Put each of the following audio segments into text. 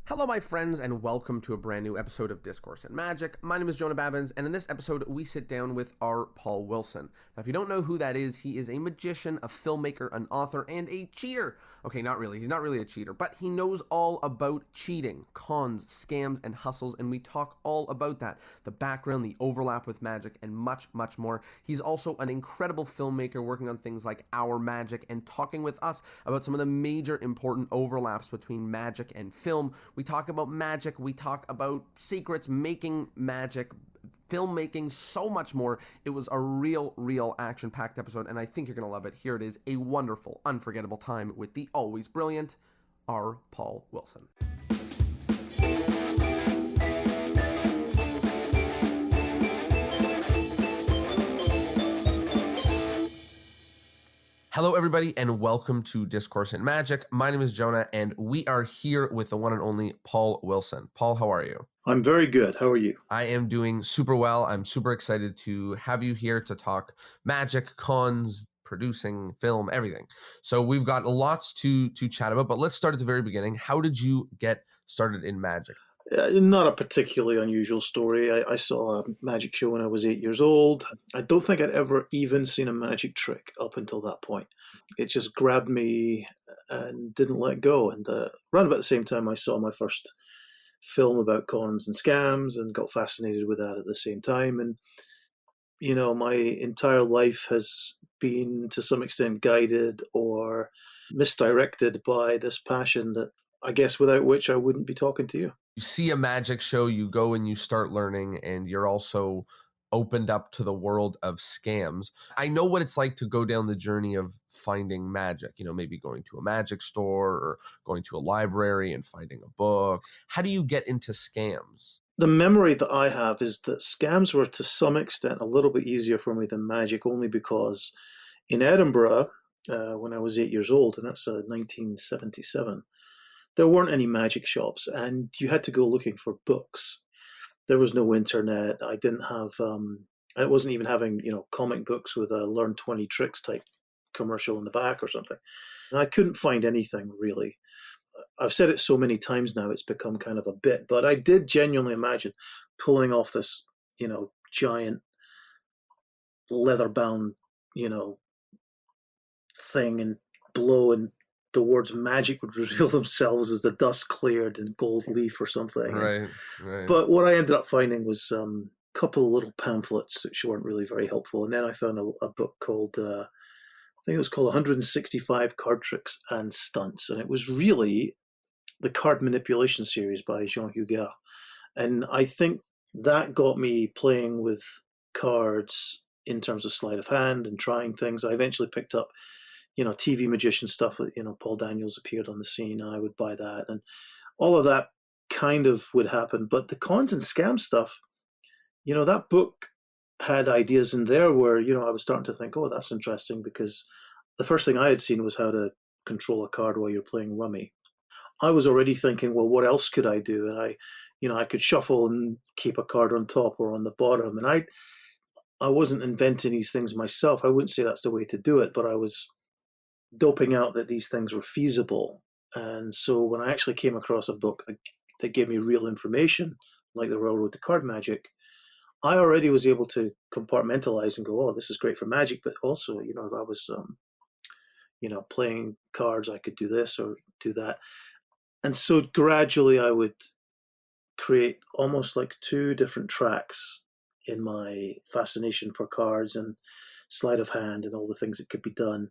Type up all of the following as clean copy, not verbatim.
Hello, my friends, and welcome to a brand new episode of Discourse and Magic. My name is Jonah Babbins, and in this episode, we sit down with our Paul Wilson. Now, if you don't know who that is, he is a magician, a filmmaker, an author, and a cheater. Okay, not really. He's not really a cheater, but he knows all about cheating, cons, scams, and hustles, and we talk all about that. The background, the overlap with magic, and much, much more. He's also an incredible filmmaker working on things like Our Magic and talking with us about some of the major important overlaps between magic and film. We talk about magic, we talk about secrets, making magic, filmmaking, so much more. It was a real action-packed episode, and I think you're going to love it. Here it is, a wonderful, unforgettable time with the always brilliant R. Paul Wilson. Hello, everybody, and welcome to Discourse and Magic. My name is Jonah, and we are here with the one and only Paul Wilson. Paul, how are you? I'm very good. How are you? I am doing super well. I'm super excited to have you here to talk magic, cons, producing, film, everything. So we've got lots to chat about, but let's start at the very beginning. How did you get started in magic? Not a particularly unusual story. I saw a magic show when I was 8 years old. I don't think I'd ever even seen a magic trick up until that point. It just grabbed me and didn't let go. And around about the same time, I saw my first film about cons and scams and got fascinated with that at the same time. And, you know, my entire life has been to some extent guided or misdirected by this passion that I guess without which I wouldn't be talking to you. You see a magic show, you go and you start learning, and you're also opened up to the world of scams. I know what it's like to go down the journey of finding magic, maybe going to a magic store or going to a library and finding a book. How do you get into scams? The memory that I have is that scams were to some extent a little bit easier for me than magic, only because in Edinburgh, when I was 8 years old, and that's 1977, there weren't any magic shops, and you had to go looking for books. There was no internet. I didn't have, I wasn't even having, comic books with a Learn 20 Tricks type commercial in the back or something. And I couldn't find anything really. I've said it so many times now, it's become kind of a bit, but I did genuinely imagine pulling off this, giant leather bound, thing and blowing the words magic would reveal themselves as the dust cleared in gold leaf or something. Right. But what I ended up finding was a couple of little pamphlets which weren't really very helpful. And then I found a book called, I think it was called 165 Card Tricks and Stunts. And it was really the card manipulation series by Jean Hugues. And I think that got me playing with cards in terms of sleight of hand and trying things. I eventually picked up TV magician stuff that, Paul Daniels appeared on the scene, and I would buy that. And all of that kind of would happen. But the cons and scam stuff, that book had ideas in there where, I was starting to think, oh, that's interesting, because the first thing I had seen was how to control a card while you're playing rummy. I was already thinking, well, what else could I do? And I could shuffle and keep a card on top or on the bottom. And I wasn't inventing these things myself. I wouldn't say that's the way to do it, but I was doping out that these things were feasible. And so when I actually came across a book that gave me real information, like The Railroad to Card Magic, I already was able to compartmentalize and go, oh, this is great for magic, but also, if I was, playing cards, I could do this or do that. And so gradually I would create almost like two different tracks in my fascination for cards and sleight of hand and all the things that could be done.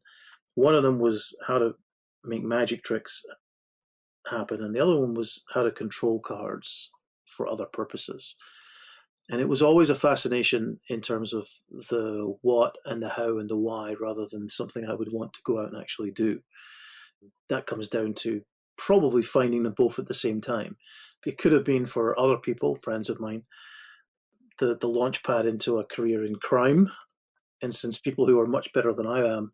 One of them was how to make magic tricks happen, and the other one was how to control cards for other purposes. And it was always a fascination in terms of the what and the how and the why, rather than something I would want to go out and actually do. That comes down to probably finding them both at the same time. It could have been for other people, friends of mine, the launch pad into a career in crime. And since people who are much better than I am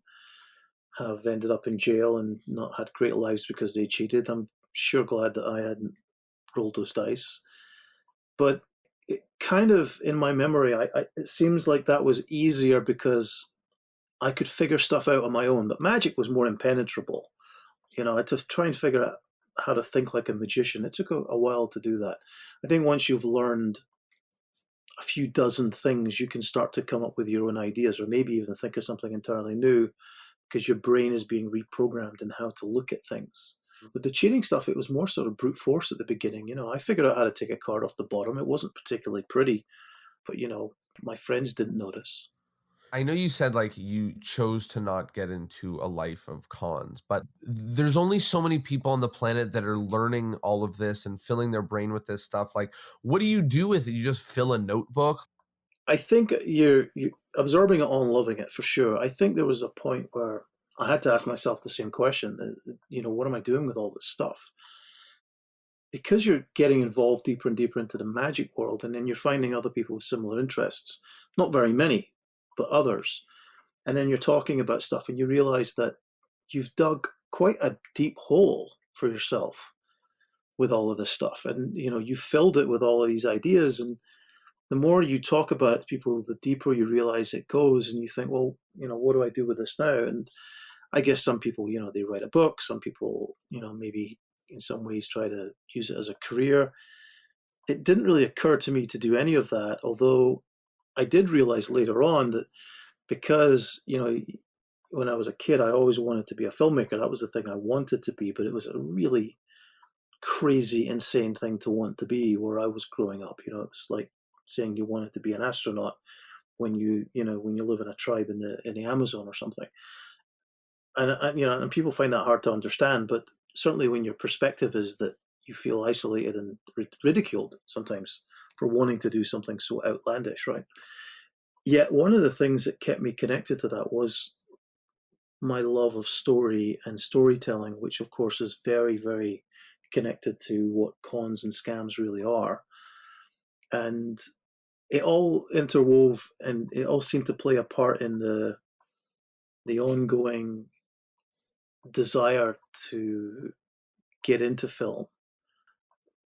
have ended up in jail and not had great lives because they cheated, I'm sure glad that I hadn't rolled those dice. But it kind of, in my memory, it seems like that was easier because I could figure stuff out on my own. But magic was more impenetrable. I had to try and figure out how to think like a magician. It took a while to do that. I think once you've learned a few dozen things, you can start to come up with your own ideas, or maybe even think of something entirely new because your brain is being reprogrammed in how to look at things. With the cheating stuff, it was more sort of brute force at the beginning. I figured out how to take a card off the bottom. It wasn't particularly pretty, but my friends didn't notice. I know you said like you chose to not get into a life of cons, but there's only so many people on the planet that are learning all of this and filling their brain with this stuff. Like, what do you do with it? You just fill a notebook? I think you're absorbing it all and loving it for sure. I think there was a point where I had to ask myself the same question. What am I doing with all this stuff? Because you're getting involved deeper and deeper into the magic world, and then you're finding other people with similar interests. Not very many, but others. And then you're talking about stuff, and you realize that you've dug quite a deep hole for yourself with all of this stuff, and you filled it with all of these ideas. And the more you talk about people, the deeper you realize it goes, and you think, well, what do I do with this now? And I guess some people, they write a book. Some people, maybe in some ways try to use it as a career. It didn't really occur to me to do any of that, although I did realize later on that because, when I was a kid, I always wanted to be a filmmaker. That was the thing I wanted to be, but it was a really crazy, insane thing to want to be where I was growing up. It was like saying you wanted to be an astronaut when you live in a tribe in the Amazon or something. And people find that hard to understand, but certainly when your perspective is that you feel isolated and ridiculed sometimes for wanting to do something so outlandish, right? Yet one of the things that kept me connected to that was my love of story and storytelling, which of course is very, very connected to what cons and scams really are. And it all interwove and it all seemed to play a part in the ongoing desire to get into film,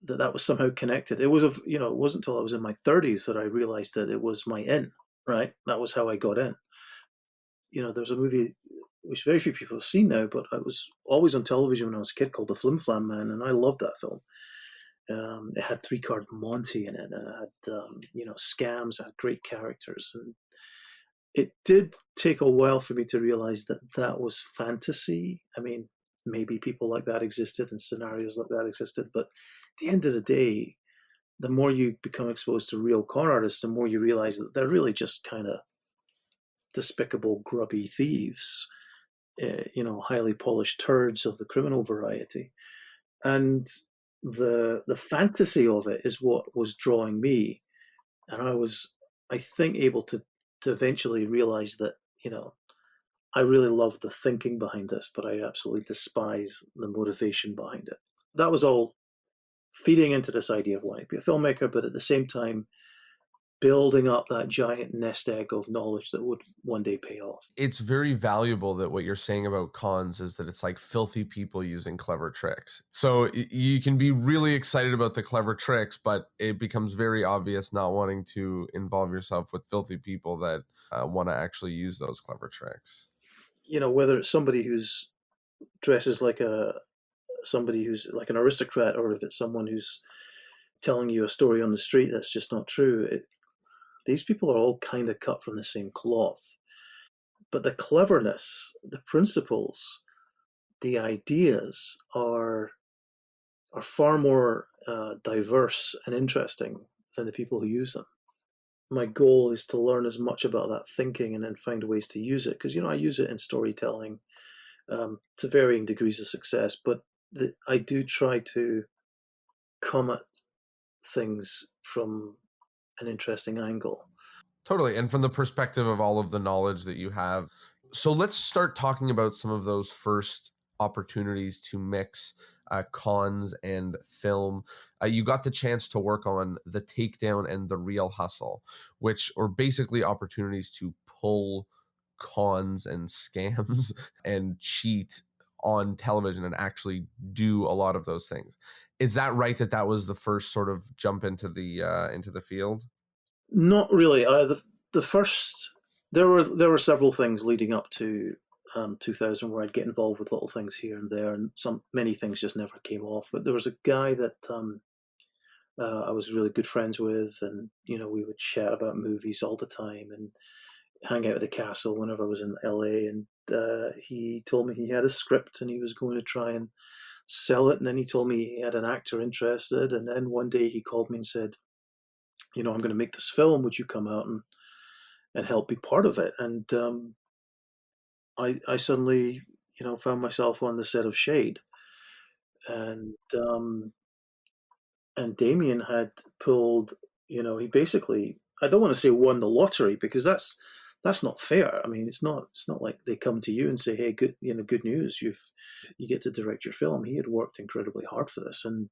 that was somehow connected. It wasn't until I was in my 30s that I realized that it was my in, right? That was how I got in. There's a movie which very few people have seen now, but it was always on television when I was a kid, called The Flim Flam Man, and I loved that film. It had Three Card Monty in it, and it had scams, it had great characters, and it did take a while for me to realize that that was fantasy. I mean, maybe people like that existed and scenarios like that existed, but at the end of the day, the more you become exposed to real con artists, the more you realize that they're really just kind of despicable, grubby thieves, highly polished turds of the criminal variety. And the fantasy of it is what was drawing me, and I was, I think, able to eventually realize that I really love the thinking behind this, but I absolutely despise the motivation behind it. That was all feeding into this idea of wanting to be a filmmaker, but at the same time building up that giant nest egg of knowledge that would one day pay off. It's very valuable that what you're saying about cons is that it's like filthy people using clever tricks. So you can be really excited about the clever tricks, but it becomes very obvious not wanting to involve yourself with filthy people that want to actually use those clever tricks. Whether it's somebody who's dresses like somebody who's like an aristocrat, or if it's someone who's telling you a story on the street that's just not true. These people are all kind of cut from the same cloth. But the cleverness, the principles, the ideas are far more diverse and interesting than the people who use them. My goal is to learn as much about that thinking and then find ways to use it, because I use it in storytelling to varying degrees of success, but I do try to come at things from an interesting angle. Totally. And from the perspective of all of the knowledge that you have. So let's start talking about some of those first opportunities to mix cons and film. You got the chance to work on The Takedown and The Real Hustle, which are basically opportunities to pull cons and scams and cheat on television and actually do a lot of those things. Is that right, that that was the first sort of jump into the field? Not really. The first, there were several things leading up to 2000, where I'd get involved with little things here and there, and many things just never came off. But there was a guy that I was really good friends with, and we would chat about movies all the time and hang out at the castle whenever I was in LA. And he told me he had a script and he was going to try and sell it. And then he told me he had an actor interested. And then one day he called me and said, I'm going to make this film. Would you come out and help be part of it? And I suddenly, found myself on the set of Shade. And Damien had pulled, he basically, I don't want to say won the lottery, because that's not fair. I mean, it's not like they come to you and say, "Hey, good news, you get to direct your film." He had worked incredibly hard for this, and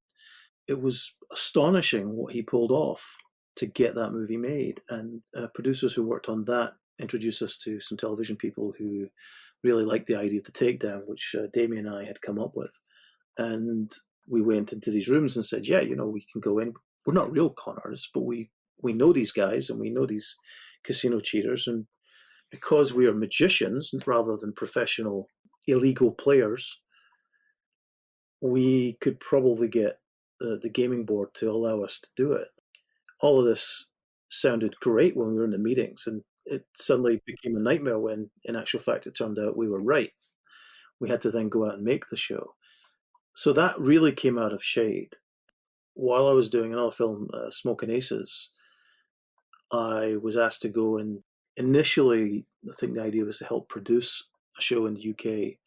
it was astonishing what he pulled off to get that movie made. And producers who worked on that introduced us to some television people who really liked the idea of the takedown, which Damien and I had come up with. And we went into these rooms and said, "Yeah, we can go in. We're not real con artists, but we know these guys and we know these casino cheaters, and because we are magicians rather than professional illegal players, we could probably get the gaming board to allow us to do it." All of this sounded great when we were in the meetings, and it suddenly became a nightmare when, in actual fact, it turned out we were right. We had to then go out and make the show. So that really came out of Shade. While I was doing another film, Smoking Aces, I was asked to go, and initially, I think the idea was to help produce a show in the UK.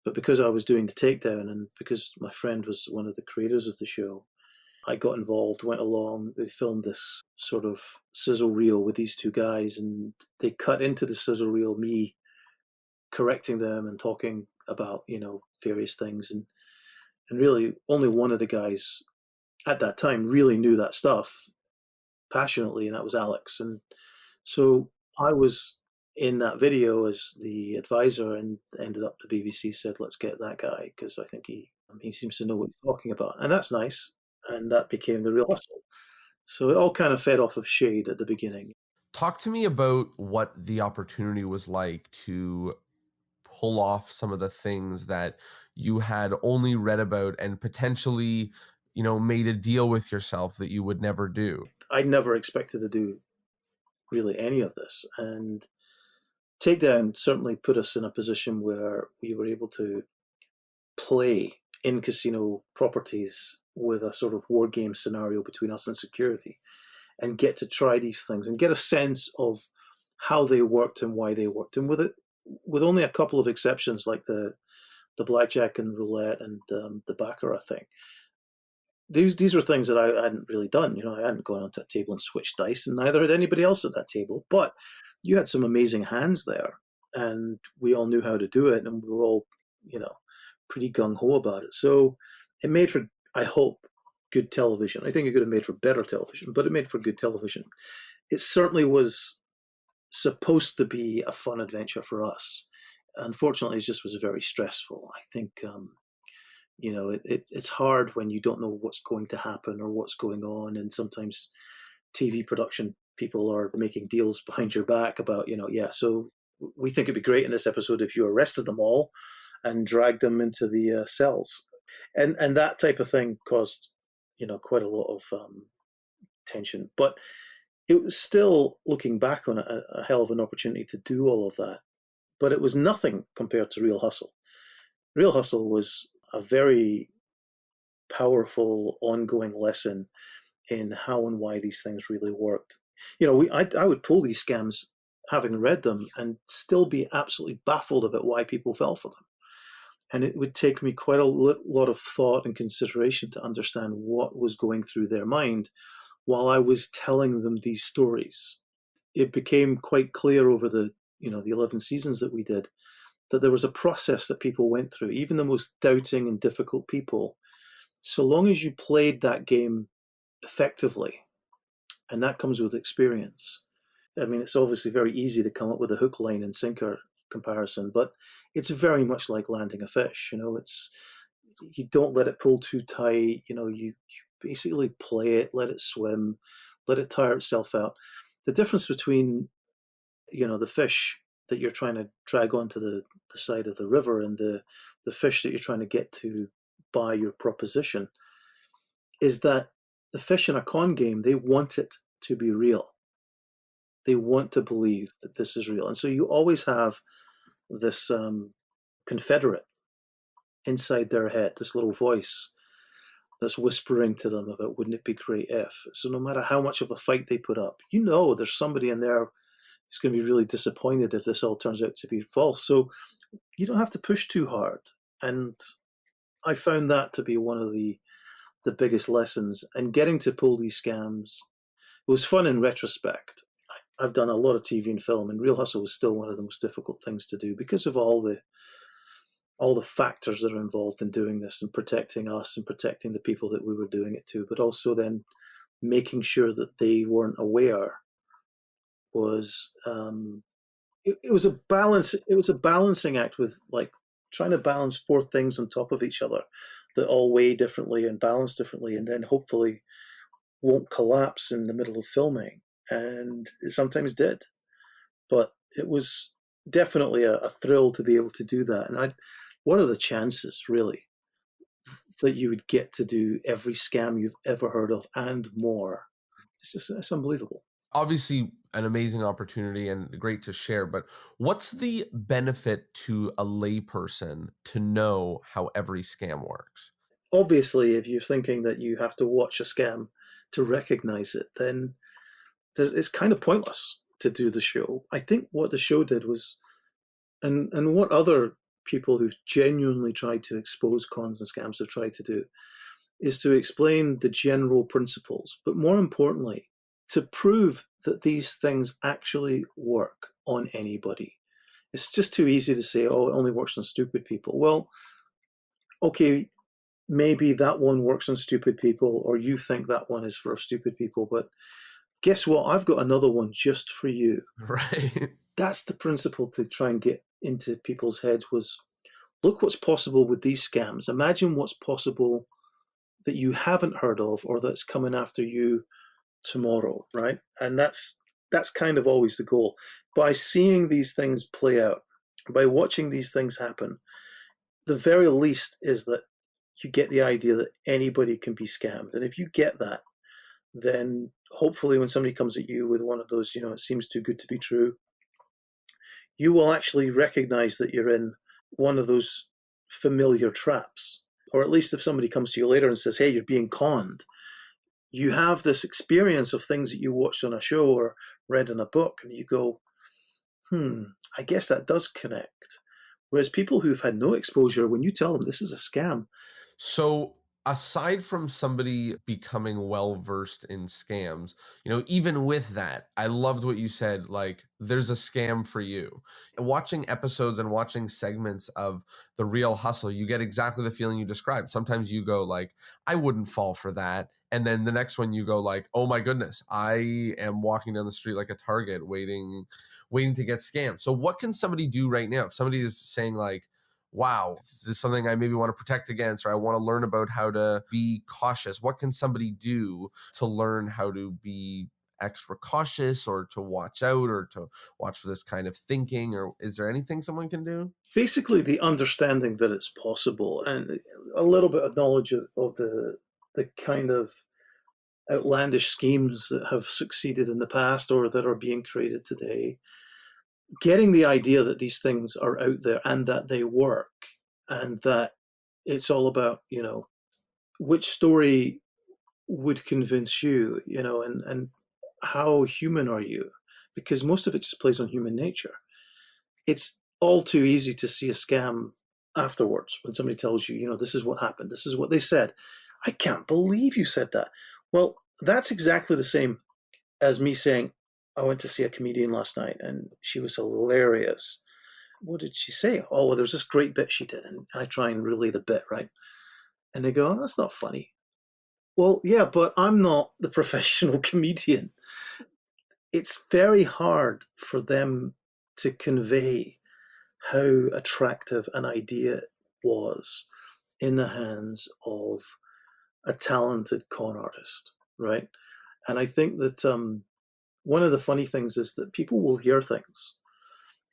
But because I was doing the takedown, and because my friend was one of the creators of the show, I got involved, went along. They filmed this sort of sizzle reel with these two guys, and they cut into the sizzle reel me correcting them and talking about, various things. And really, only one of the guys at that time really knew that stuff passionately, and that was Alex. And so I was in that video as the advisor, and ended up the BBC said, "Let's get that guy, because I think he seems to know what he's talking about." And that's nice. And that became the real hustle. So it all kind of fed off of Shade at the beginning. Talk to me about what the opportunity was like to pull off some of the things that you had only read about and potentially, made a deal with yourself that you would never do. I never expected to do really any of this. And Takedown certainly put us in a position where we were able to play in casino properties with a sort of war game scenario between us and security, and get to try these things and get a sense of how they worked and why they worked. And with only a couple of exceptions, like the blackjack and roulette and the baccarat thing, these were things that I hadn't really done. I hadn't gone onto a table and switched dice, and neither had anybody else at that table. But you had some amazing hands there, and we all knew how to do it, and we were all, pretty gung ho about it. So it made for, I hope, good television. I think it could have made for better television, but it made for good television. It certainly was supposed to be a fun adventure for us. Unfortunately, it just was very stressful. I think it's hard when you don't know what's going to happen or what's going on, and sometimes TV production people are making deals behind your back about, yeah, so we think it'd be great in this episode if you arrested them all and dragged them into the cells, and that type of thing caused, quite a lot of tension. But it was still, looking back on it, a hell of an opportunity to do all of that. But it was nothing compared to Real Hustle. Real Hustle was a very powerful, ongoing lesson in how and why these things really worked. I would pull these scams having read them and still be absolutely baffled about why people fell for them. And it would take me quite a lot of thought and consideration to understand what was going through their mind while I was telling them these stories. It became quite clear over the 11 seasons that we did, that there was a process that people went through, even the most doubting and difficult people. So long as you played that game effectively, and that comes with experience. I mean, it's obviously very easy to come up with a hook, line, and sinker comparison, but it's very much like landing a fish. You don't let it pull too tight. You basically play it, let it swim, let it tire itself out. The difference between the fish that you're trying to drag onto the side of the river, and the fish that you're trying to get to by your proposition, is that the fish in a con game, they want it to be real. They want to believe that this is real. And so you always have this confederate inside their head, this little voice that's whispering to them about, wouldn't it be great if? So no matter how much of a fight they put up, there's somebody in there who's going to be really disappointed if this all turns out to be false. So you don't have to push too hard. And I found that to be one of the biggest lessons. And getting to pull these scams, it was fun in retrospect. I've done a lot of TV and film, and Real Hustle was still one of the most difficult things to do because of all the factors that are involved in doing this and protecting us and protecting the people that we were doing it to, but also then making sure that they weren't aware was it was a balance. It was a balancing act with like trying to balance four things on top of each other that all weigh differently and balance differently, and then hopefully won't collapse in the middle of filming. And it sometimes did, but it was definitely a thrill to be able to do that. And what are the chances, really, that you would get to do every scam you've ever heard of and more? It's unbelievable. Obviously an amazing opportunity and great to share, but what's the benefit to a layperson to know how every scam works? Obviously, if you're thinking that you have to watch a scam to recognize it, then it's kind of pointless to do the show. I think what the show did was, and what other people who've genuinely tried to expose cons and scams have tried to do, is to explain the general principles, but more importantly, to prove that these things actually work on anybody. It's just too easy to say, oh, it only works on stupid people. Well, okay, maybe that one works on stupid people, or you think that one is for stupid people, but guess what? I've got another one just for you. Right. That's the principle to try and get into people's heads was, look what's possible with these scams. Imagine what's possible that you haven't heard of or that's coming after you tomorrow, right? And that's kind of always the goal. By seeing these things play out, by watching these things happen, the very least is that you get the idea that anybody can be scammed. And if you get that, then hopefully when somebody comes at you with one of those, it seems too good to be true, you will actually recognize that you're in one of those familiar traps. Or at least if somebody comes to you later and says, hey, you're being conned, you have this experience of things that you watched on a show or read in a book, and you go, I guess that does connect. Whereas people who've had no exposure, when you tell them this is a scam, So, aside from somebody becoming well versed in scams, even with that, I loved what you said. Like, there's a scam for you. Watching episodes and watching segments of The Real Hustle, you get exactly the feeling you described. Sometimes you go, like, I wouldn't fall for that. And then the next one you go, like, oh my goodness, I am walking down the street like a target waiting to get scammed. So, what can somebody do right now? If somebody is saying, like, wow, this is something I maybe want to protect against, or I want to learn about how to be cautious. What can somebody do to learn how to be extra cautious or to watch out or to watch for this kind of thinking? Or is there anything someone can do? basically the understanding that it's possible and a little bit of knowledge of the kind of outlandish schemes that have succeeded in the past or that are being created today, getting the idea that these things are out there and that they work, and that it's all about, which story would convince you, and how human are you? Because most of it just plays on human nature. It's all too easy to see a scam afterwards when somebody tells you, this is what happened, this is what they said. I can't believe you said that. Well, that's exactly the same as me saying, I went to see a comedian last night and she was hilarious. What did she say? Oh, well, there's this great bit she did. And I try and relate a bit, right? And they go, oh, that's not funny. Well, yeah, but I'm not the professional comedian. It's very hard for them to convey how attractive an idea was in the hands of a talented con artist, right? And I think that one of the funny things is that people will hear things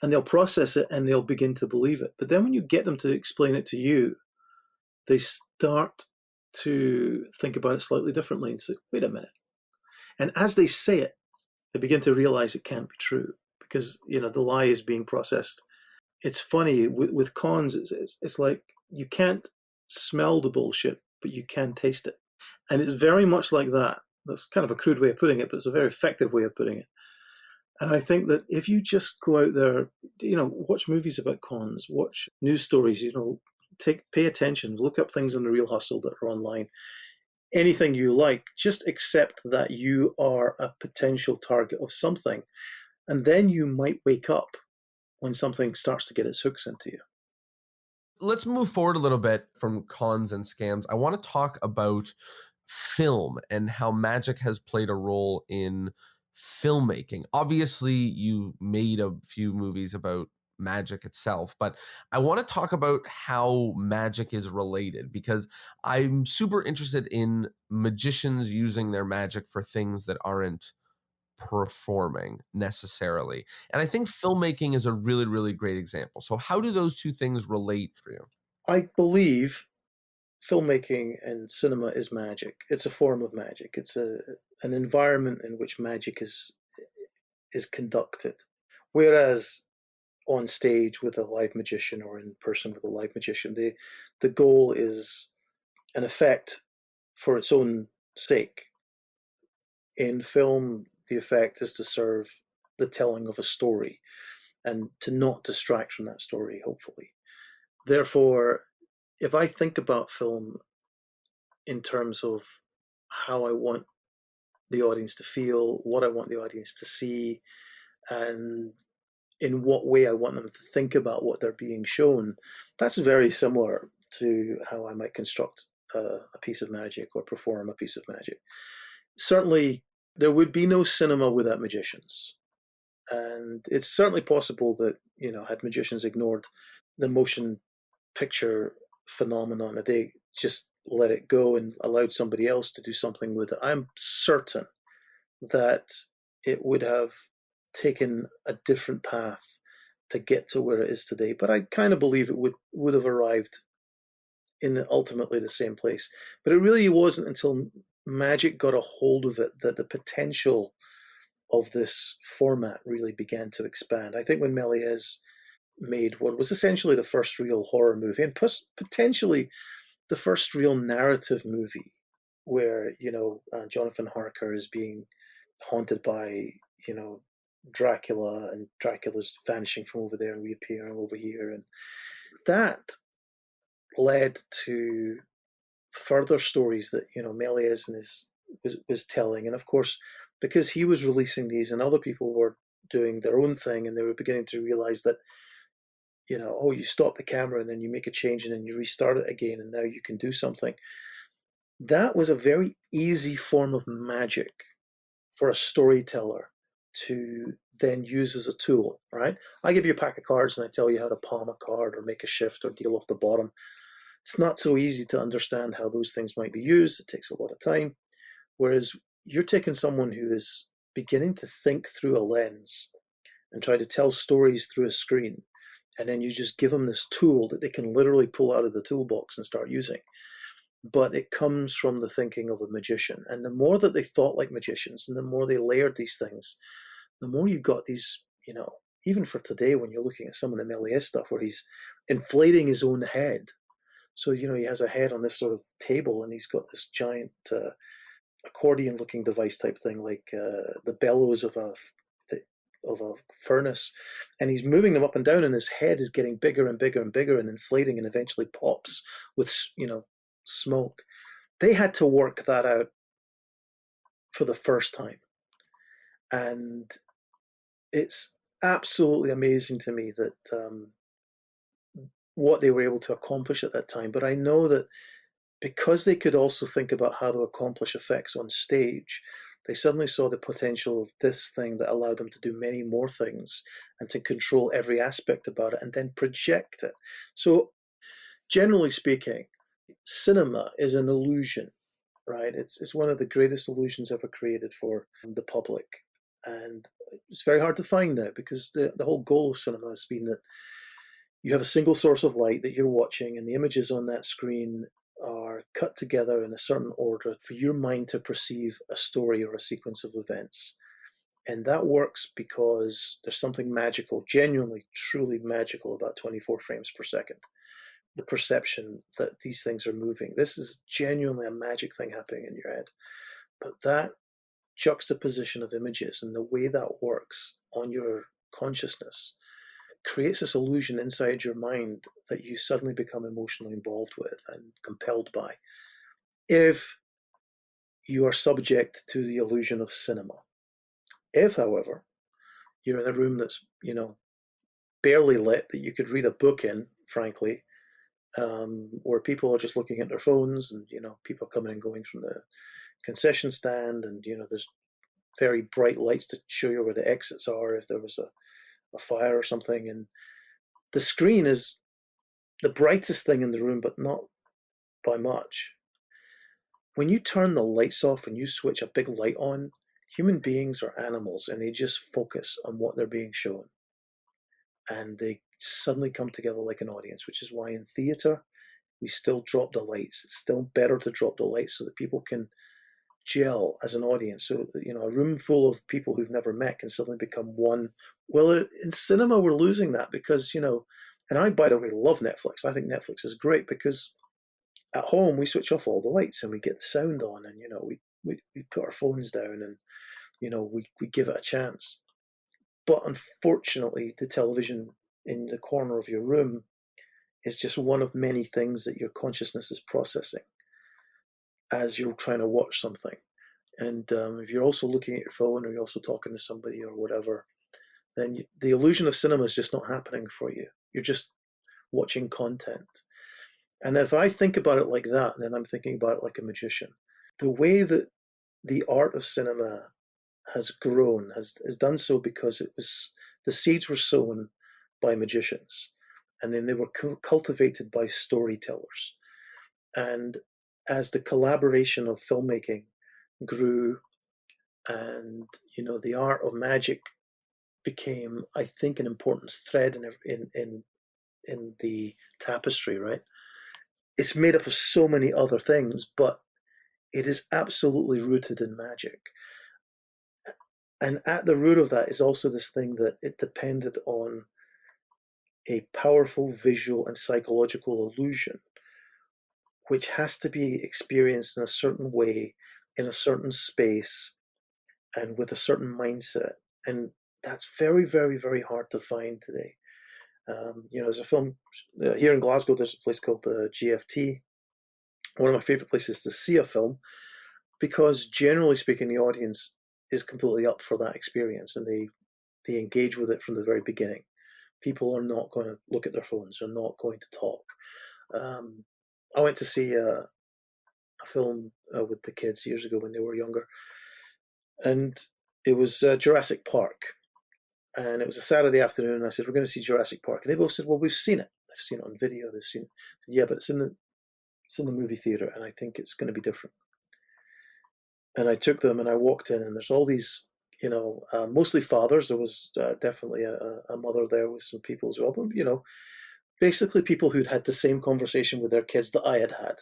and they'll process it and they'll begin to believe it. But then when you get them to explain it to you, they start to think about it slightly differently and say, wait a minute. And as they say it, they begin to realize it can't be true because, the lie is being processed. It's funny with cons, it's like you can't smell the bullshit, but you can taste it. And it's very much like that. That's kind of a crude way of putting it, but it's a very effective way of putting it. And I think that if you just go out there, watch movies about cons, watch news stories, pay attention, look up things on the Real Hustle that are online, anything you like, just accept that you are a potential target of something. And then you might wake up when something starts to get its hooks into you. Let's move forward a little bit from cons and scams. I want to talk about film and how magic has played a role in filmmaking. Obviously, you made a few movies about magic itself, but I want to talk about how magic is related because I'm super interested in magicians using their magic for things that aren't performing necessarily. And I think filmmaking is a really, really great example. So, how do those two things relate for you? I believe filmmaking and cinema is magic. It's a form of magic. It's an environment in which magic is conducted. Whereas on stage with a live magician or in person with a live magician, the goal is an effect for its own sake. In film, the effect is to serve the telling of a story and to not distract from that story, hopefully. Therefore, if I think about film in terms of how I want the audience to feel, what I want the audience to see, and in what way I want them to think about what they're being shown, that's very similar to how I might construct a piece of magic or perform a piece of magic. Certainly, there would be no cinema without magicians. And it's certainly possible that, had magicians ignored the motion picture phenomenon, that they just let it go and allowed somebody else to do something with it, I'm certain that it would have taken a different path to get to where it is today. But I kind of believe it would have arrived in ultimately the same place. But it really wasn't until magic got a hold of it that the potential of this format really began to expand. I think when Méliès made what was essentially the first real horror movie and potentially the first real narrative movie where, Jonathan Harker is being haunted by, Dracula, and Dracula's vanishing from over there and reappearing over here. And that led to further stories that, Méliès was telling. And of course, because he was releasing these and other people were doing their own thing and they were beginning to realize that, you stop the camera and then you make a change and then you restart it again and now you can do something. That was a very easy form of magic for a storyteller to then use as a tool, right? I give you a pack of cards and I tell you how to palm a card or make a shift or deal off the bottom. It's not so easy to understand how those things might be used. It takes a lot of time. Whereas you're taking someone who is beginning to think through a lens and try to tell stories through a screen, and then you just give them this tool that they can literally pull out of the toolbox and start using. But it comes from the thinking of a magician. And the more that they thought like magicians and the more they layered these things, the more you got these, even for today, when you're looking at some of the Méliès stuff where he's inflating his own head. So, he has a head on this sort of table and he's got this giant accordion looking device type thing, like the bellows of a furnace, and he's moving them up and down and his head is getting bigger and bigger and bigger and inflating and eventually pops with smoke. They had to work that out for the first time, and it's absolutely amazing to me that what they were able to accomplish at that time. But I know that because they could also think about how to accomplish effects on stage, they suddenly saw the potential of this thing that allowed them to do many more things and to control every aspect about it and then project it. So, generally speaking, cinema is an illusion, right? It's one of the greatest illusions ever created for the public. And it's very hard to find now because the whole goal of cinema has been that you have a single source of light that you're watching, and the images on that screen are cut together in a certain order for your mind to perceive a story or a sequence of events. And that works because there's something magical, genuinely, truly magical about 24 frames per second. The perception that these things are moving. This is genuinely a magic thing happening in your head. But that juxtaposition of images and the way that works on your consciousness creates this illusion inside your mind that you suddenly become emotionally involved with and compelled by if you are subject to the illusion of cinema. If, however, you're in a room that's, barely lit, that you could read a book in, frankly, where people are just looking at their phones and, people coming and going from the concession stand, and, there's very bright lights to show you where the exits are if there was a fire or something. And the screen is the brightest thing in the room, but not by much. When you turn the lights off and you switch a big light on, human beings are animals and they just focus on what they're being shown. And they suddenly come together like an audience, which is why in theatre, we still drop the lights. It's still better to drop the lights so that people can gel as an audience. So, a room full of people who've never met can suddenly become one. Well, in cinema, we're losing that because, and I, by the way, love Netflix. I think Netflix is great because at home we switch off all the lights and we get the sound on, and, we put our phones down and, we give it a chance. But unfortunately, the television in the corner of your room is just one of many things that your consciousness is processing as you're trying to watch something. And if you're also looking at your phone or you're also talking to somebody or whatever, then the illusion of cinema is just not happening for you. You're just watching content. And if I think about it like that, then I'm thinking about it like a magician. The way that the art of cinema has grown has done so because the seeds were sown by magicians, and then they were cultivated by storytellers. And as the collaboration of filmmaking grew, and the art of magic became, I think, an important thread in the tapestry, right? It's made up of so many other things, but it is absolutely rooted in magic. And at the root of that is also this thing that it depended on a powerful visual and psychological illusion, which has to be experienced in a certain way, in a certain space, and with a certain mindset. And that's very, very, very hard to find today. There's a film here in Glasgow, there's a place called the GFT, one of my favorite places to see a film, because generally speaking, the audience is completely up for that experience and they engage with it from the very beginning. People are not going to look at their phones, they're not going to talk. I went to see a film with the kids years ago when they were younger, and it was Jurassic Park. And it was a Saturday afternoon, and I said, "We're going to see Jurassic Park." And they both said, "Well, we've seen it. They've seen it on video. They've seen it." Yeah, but it's in the movie theater, and I think it's going to be different. And I took them, and I walked in, and there's all these, mostly fathers. There was definitely a mother there with some people as well, but basically people who'd had the same conversation with their kids that I had had.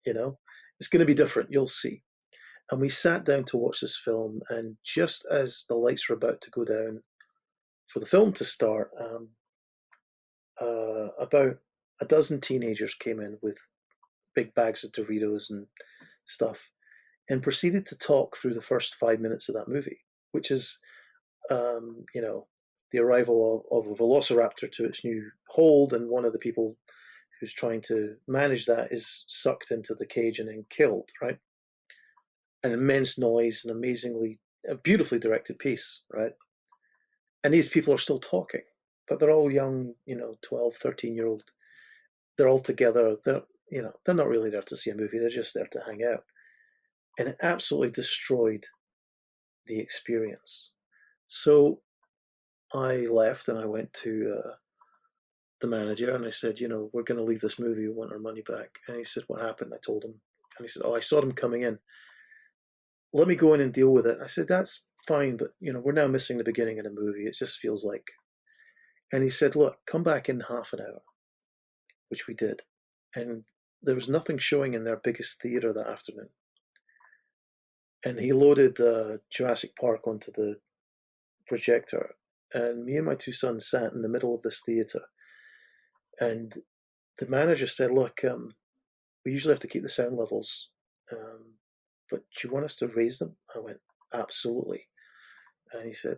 It's going to be different. You'll see. And we sat down to watch this film, and just as the lights were about to go down for the film to start, about a dozen teenagers came in with big bags of Doritos and stuff, and proceeded to talk through the first 5 minutes of that movie, which is, the arrival of a velociraptor to its new hold, and one of the people who's trying to manage that is sucked into the cage and then killed, right? An immense noise, an amazingly, beautifully directed piece, right? And these people are still talking, but they're all young, 12, 13-year-old. They're all together. They're not really there to see a movie. They're just there to hang out. And it absolutely destroyed the experience. So I left and I went to the manager and I said, we're going to leave this movie. We want our money back. And he said, "What happened?" I told him. And he said, "Oh, I saw them coming in. Let me go in and deal with it." I said, "That's fine, but we're now missing the beginning of the movie. It just feels like. And he said, look, come back in half an hour, which we did. And there was nothing showing in their biggest theater that afternoon. And he loaded Jurassic Park onto the projector, and me and my two sons sat in the middle of this theater. And the manager said, look, we usually have to keep the sound levels, but do you want us to raise them? I went, absolutely. And he said,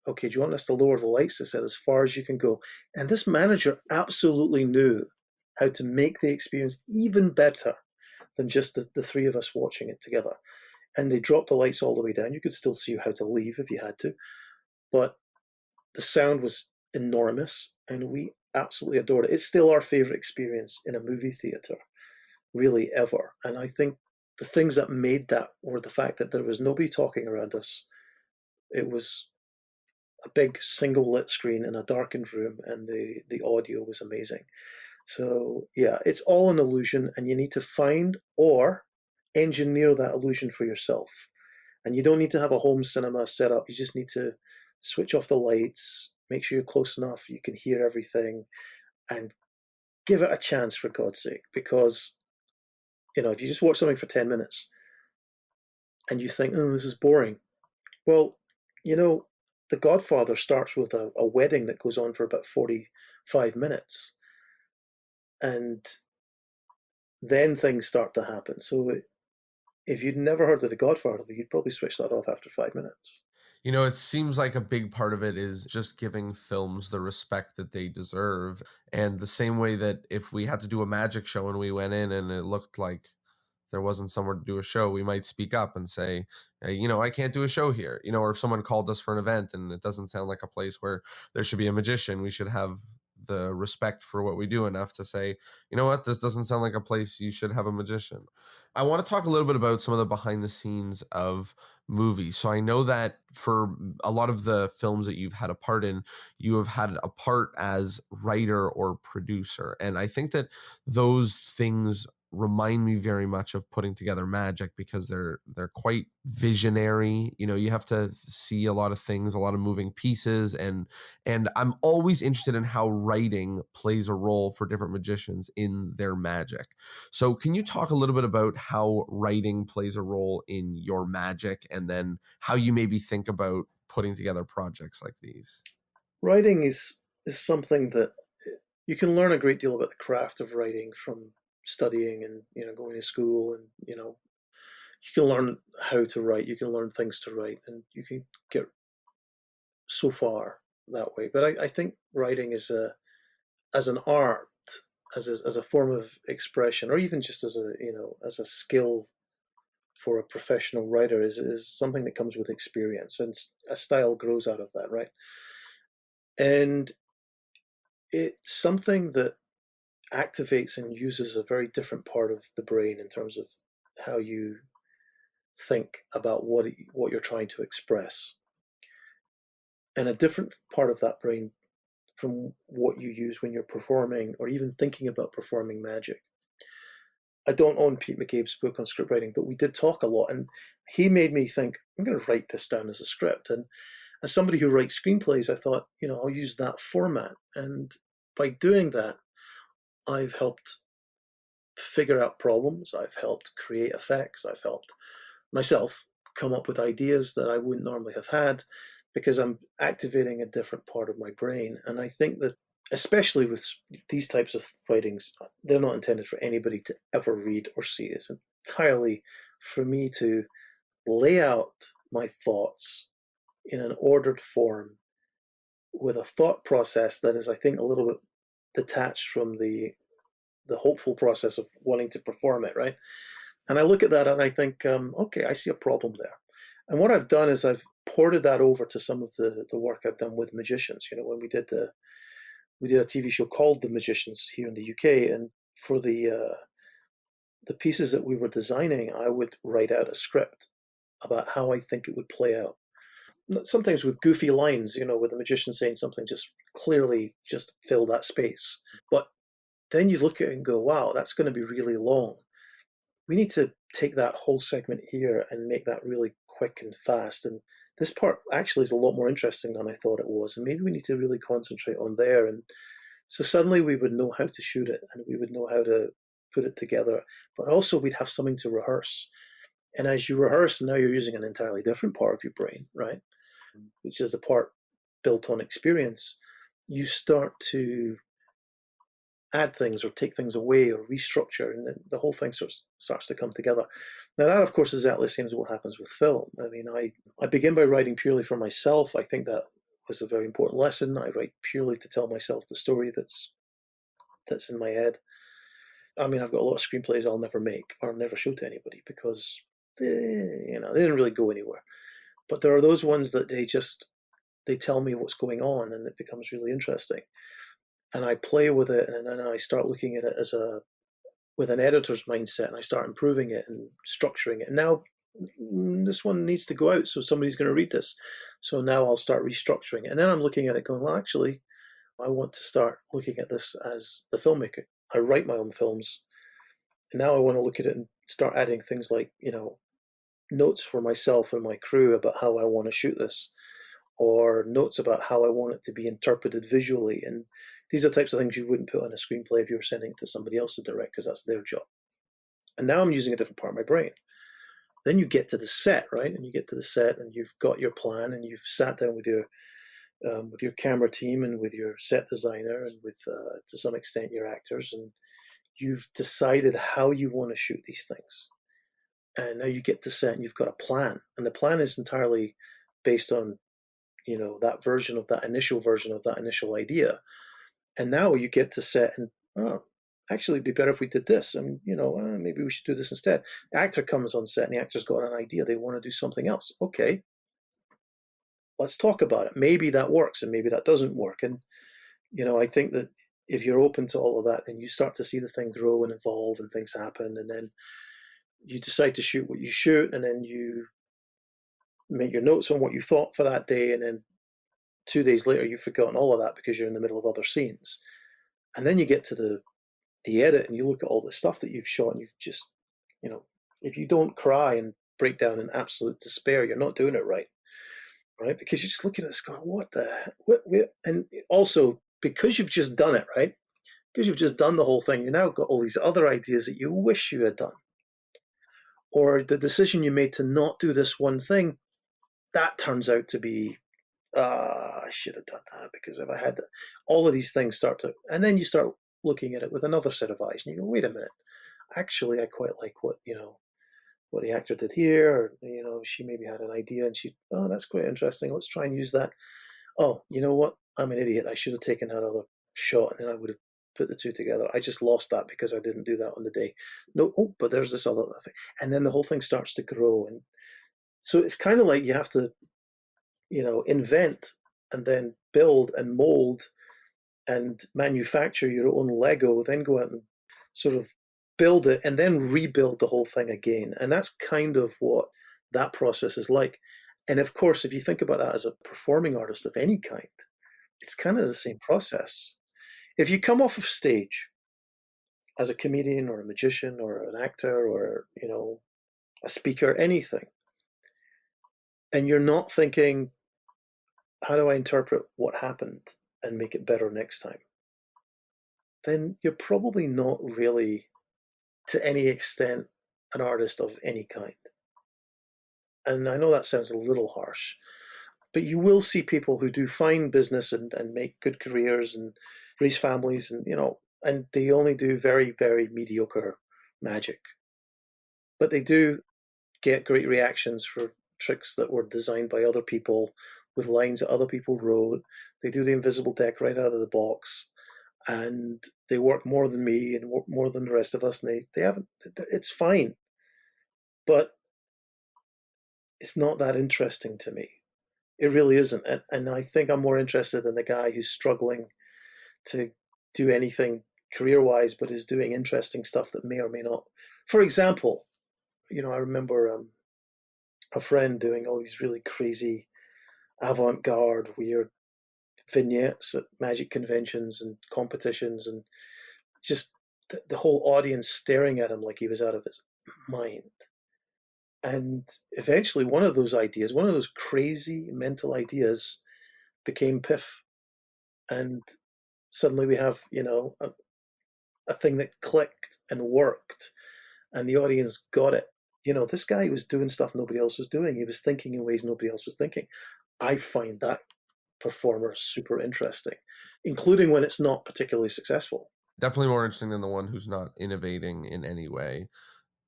okay, do you want us to lower the lights? I said, as far as you can go. And this manager absolutely knew how to make the experience even better than just the three of us watching it together. And they dropped the lights all the way down. You could still see how to leave if you had to. But the sound was enormous, and we absolutely adored it. It's still our favorite experience in a movie theater, really, ever. And I think the things that made that were the fact that there was nobody talking around us. It was a big single lit screen in a darkened room, and the audio was amazing. So yeah, it's all an illusion, and you need to find or engineer that illusion for yourself. And you don't need to have a home cinema set up. You just need to switch off the lights, make sure you're close enough, you can hear everything, and give it a chance, for God's sake. Because, if you just watch something for 10 minutes and you think, oh, this is boring, well, The Godfather starts with a wedding that goes on for about 45 minutes. And then things start to happen. So if you'd never heard of The Godfather, you'd probably switch that off after 5 minutes. It seems like a big part of it is just giving films the respect that they deserve. And the same way that if we had to do a magic show and we went in and it looked like there wasn't somewhere to do a show, we might speak up and say, hey, I can't do a show here. Or if someone called us for an event and it doesn't sound like a place where there should be a magician, we should have the respect for what we do enough to say, you know what, this doesn't sound like a place you should have a magician. I want to talk a little bit about some of the behind the scenes of movies. So I know that for a lot of the films that you've had a part in, you have had a part as writer or producer. And I think that those things remind me very much of putting together magic because they're quite visionary. You have to see a lot of things, a lot of moving pieces, and I'm always interested in how writing plays a role for different magicians in their magic. So can you talk a little bit about how writing plays a role in your magic, and then how you maybe think about putting together projects like these? Writing is something that you can learn a great deal about the craft of writing from studying and going to school, and you can learn how to write, you can learn things to write, and you can get so far that way. But I think writing is as an art, as a form of expression, or even just as a skill for a professional writer, is something that comes with experience, and a style grows out of that, right? And it's something that activates and uses a very different part of the brain in terms of how you think about what you're trying to express, and a different part of that brain from what you use when you're performing or even thinking about performing magic. I don't own Pete McCabe's book on script writing, but we did talk a lot, and he made me think, I'm going to write this down as a script. And as somebody who writes screenplays, I thought, I'll use that format. And by doing that, I've helped figure out problems, I've helped create effects, I've helped myself come up with ideas that I wouldn't normally have had, because I'm activating a different part of my brain. And I think that, especially with these types of writings, they're not intended for anybody to ever read or see. It's entirely for me to lay out my thoughts in an ordered form with a thought process that is, I think, a little bit detached from the hopeful process of wanting to perform it, right? And I look at that and I think, okay, I see a problem there. And what I've done is I've ported that over to some of the work I've done with magicians. When we did a TV show called The Magicians here in the UK, and for the pieces that we were designing, I would write out a script about how I think it would play out. Sometimes with goofy lines, with the magician saying something just clearly just fill that space. But then you look at it and go, wow, that's going to be really long. We need to take that whole segment here and make that really quick and fast. And this part actually is a lot more interesting than I thought it was, and maybe we need to really concentrate on there. And so suddenly we would know how to shoot it, and we would know how to put it together, but also we'd have something to rehearse. And as you rehearse, now you're using an entirely different part of your brain, right? Which is the part built on experience. You start to add things or take things away or restructure, and then the whole thing starts to come together. Now, that, of course, is exactly the same as what happens with film. I mean, I begin by writing purely for myself. I think that was a very important lesson. I write purely to tell myself the story that's in my head. I mean, I've got a lot of screenplays I'll never make or never show to anybody because they didn't really go anywhere. But there are those ones that they tell me what's going on, and it becomes really interesting. And I play with it, and then I start looking at it with an editor's mindset, and I start improving it and structuring it. And now this one needs to go out, so somebody's going to read this. So now I'll start restructuring it. And then I'm looking at it going, well, actually, I want to start looking at this as the filmmaker. I write my own films, and now I want to look at it and start adding things like, notes for myself and my crew about how I want to shoot this, or notes about how I want it to be interpreted visually. And these are the types of things you wouldn't put on a screenplay if you were sending it to somebody else to direct, because that's their job. And now I'm using a different part of my brain. Then you get to the set, right? And you get to the set, and you've got your plan, and you've sat down with your camera team and with your set designer and with, to some extent, your actors, and you've decided how you want to shoot these things. And now you get to set, and you've got a plan, and the plan is entirely based on that initial version of that initial idea. And now you get to set, and actually it'd be better if we did this, and maybe we should do this instead. The actor comes on set, and the actor's got an idea, they want to do something else. Okay, let's talk about it. Maybe that works, and maybe that doesn't work. And I think that if you're open to all of that, then you start to see the thing grow and evolve, and things happen, and then you decide to shoot what you shoot, and then you make your notes on what you thought for that day, and then 2 days later you've forgotten all of that because you're in the middle of other scenes. And then you get to the edit, and you look at all the stuff that you've shot, and you've just, if you don't cry and break down in absolute despair, you're not doing it right, because you're just looking at this going, what the heck? And also, because you've just done it, right, because you've just done the whole thing, you now got all these other ideas that you wish you had done, or the decision you made to not do this one thing, that turns out to be, I should have done that, because if I had that, all of these things and then you start looking at it with another set of eyes, and you go, wait a minute, actually, I quite like what the actor did here, or, she maybe had an idea, and that's quite interesting, let's try and use that. Oh, you know what? I'm an idiot. I should have taken that other shot, and then I would have put the two together. I just lost that because I didn't do that on the day. No, but there's this other thing. And then the whole thing starts to grow. And so it's kind of like you have to, invent and then build and mold and manufacture your own Lego, then go out and sort of build it and then rebuild the whole thing again. And that's kind of what that process is like. And of course, if you think about that as a performing artist of any kind, it's kind of the same process. If you come off of stage as a comedian or a magician or an actor or, a speaker, anything, and you're not thinking, how do I interpret what happened and make it better next time? Then you're probably not really, to any extent, an artist of any kind. And I know that sounds a little harsh, but you will see people who do fine business and make good careers and raise families, and they only do very, very mediocre magic. But they do get great reactions for tricks that were designed by other people with lines that other people wrote. They do the invisible deck right out of the box, and they work more than me and work more than the rest of us, and they haven't, it's fine. But it's not that interesting to me. It really isn't. And I think I'm more interested in the guy who's struggling to do anything career-wise, but is doing interesting stuff that may or may not. For example, I remember a friend doing all these really crazy avant-garde, weird vignettes at magic conventions and competitions, and just the whole audience staring at him like he was out of his mind. And eventually, one of those ideas, one of those crazy mental ideas, became Piff. And suddenly we have, a thing that clicked and worked, and the audience got it. This guy was doing stuff nobody else was doing. He was thinking in ways nobody else was thinking. I find that performer super interesting, including when it's not particularly successful. Definitely more interesting than the one who's not innovating in any way.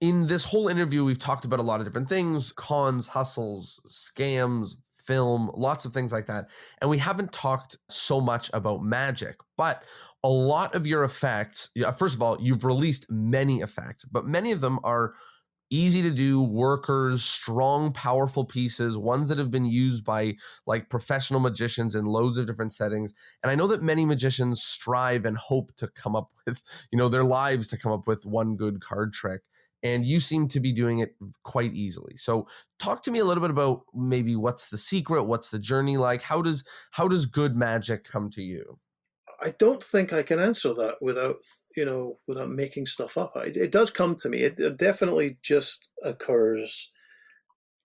In this whole interview, we've talked about a lot of different things: cons, hustles, scams, film, lots of things like that. And we haven't talked so much about magic, but a lot of your effects, yeah, first of all, you've released many effects, but many of them are easy to do workers, strong, powerful pieces, ones that have been used by like professional magicians in loads of different settings. And I know that many magicians strive and hope to come up with, their lives to come up with one good card trick. And you seem to be doing it quite easily. So talk to me a little bit about maybe what's the secret, what's the journey like? How does good magic come to you? I don't think I can answer that without making stuff up. It does come to me. It definitely just occurs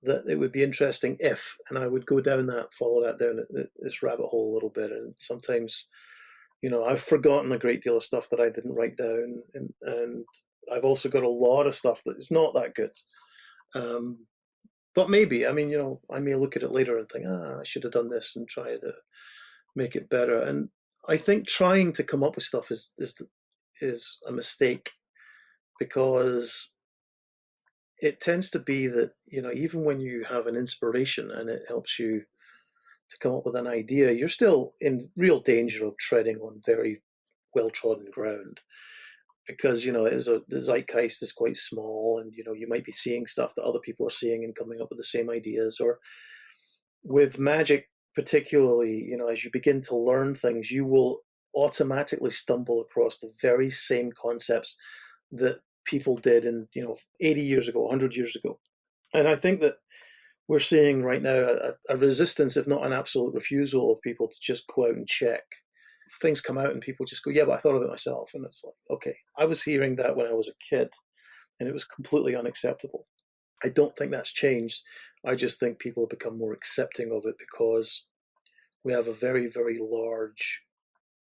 that it would be interesting if, and I would go down that, follow that down this rabbit hole a little bit. And sometimes, I've forgotten a great deal of stuff that I didn't write down, and I've also got a lot of stuff that is not that good. Um, but maybe, I mean, I may look at it later and think, I should have done this and try to make it better. And I think trying to come up with stuff is a mistake, because it tends to be that, even when you have an inspiration and it helps you to come up with an idea, you're still in real danger of treading on very well trodden ground, because the zeitgeist is quite small, and you might be seeing stuff that other people are seeing and coming up with the same ideas. Or with magic particularly, as you begin to learn things, you will automatically stumble across the very same concepts that people did in 80 years ago, 100 years ago. And I think that we're seeing right now a resistance, if not an absolute refusal, of people to just go out and check. Things come out and people just go, yeah, but I thought of it myself. And it's like, okay, I was hearing that when I was a kid, and it was completely unacceptable. I don't think that's changed. I just think people have become more accepting of it, because we have a very, very large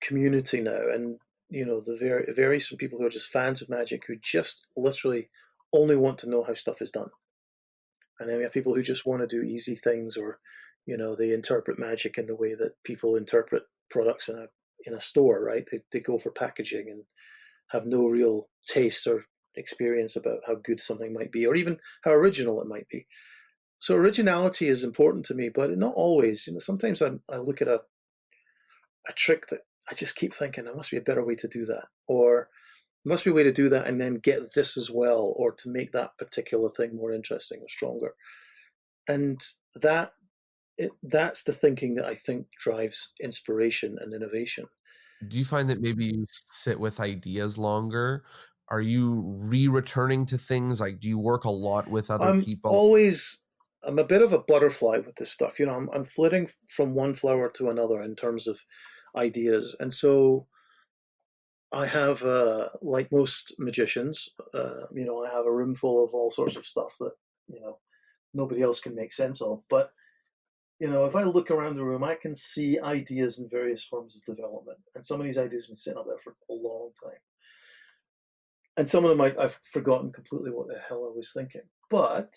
community now. And, it varies from people who are just fans of magic, who just literally only want to know how stuff is done. And then we have people who just want to do easy things, or, they interpret magic in the way that people interpret products in a store, right? They go for packaging and have no real taste or experience about how good something might be, or even how original it might be. So originality is important to me, but not always. Sometimes I look at a trick that I just keep thinking there must be a better way to do that, or there must be a way to do that and then get this as well, or to make that particular thing more interesting or stronger. And that's the thinking that I think drives inspiration and innovation. Do you find that maybe you sit with ideas longer? Are you returning to things? Like, do you work a lot with other I'm people? always I'm a bit of a butterfly with this stuff. I'm flitting from one flower to another in terms of ideas, and so I have, like most magicians, I have a room full of all sorts of stuff that nobody else can make sense of. But if I look around the room, I can see ideas in various forms of development, and some of these ideas have been sitting up there for a long time, and some of them I've forgotten completely what the hell I was thinking. But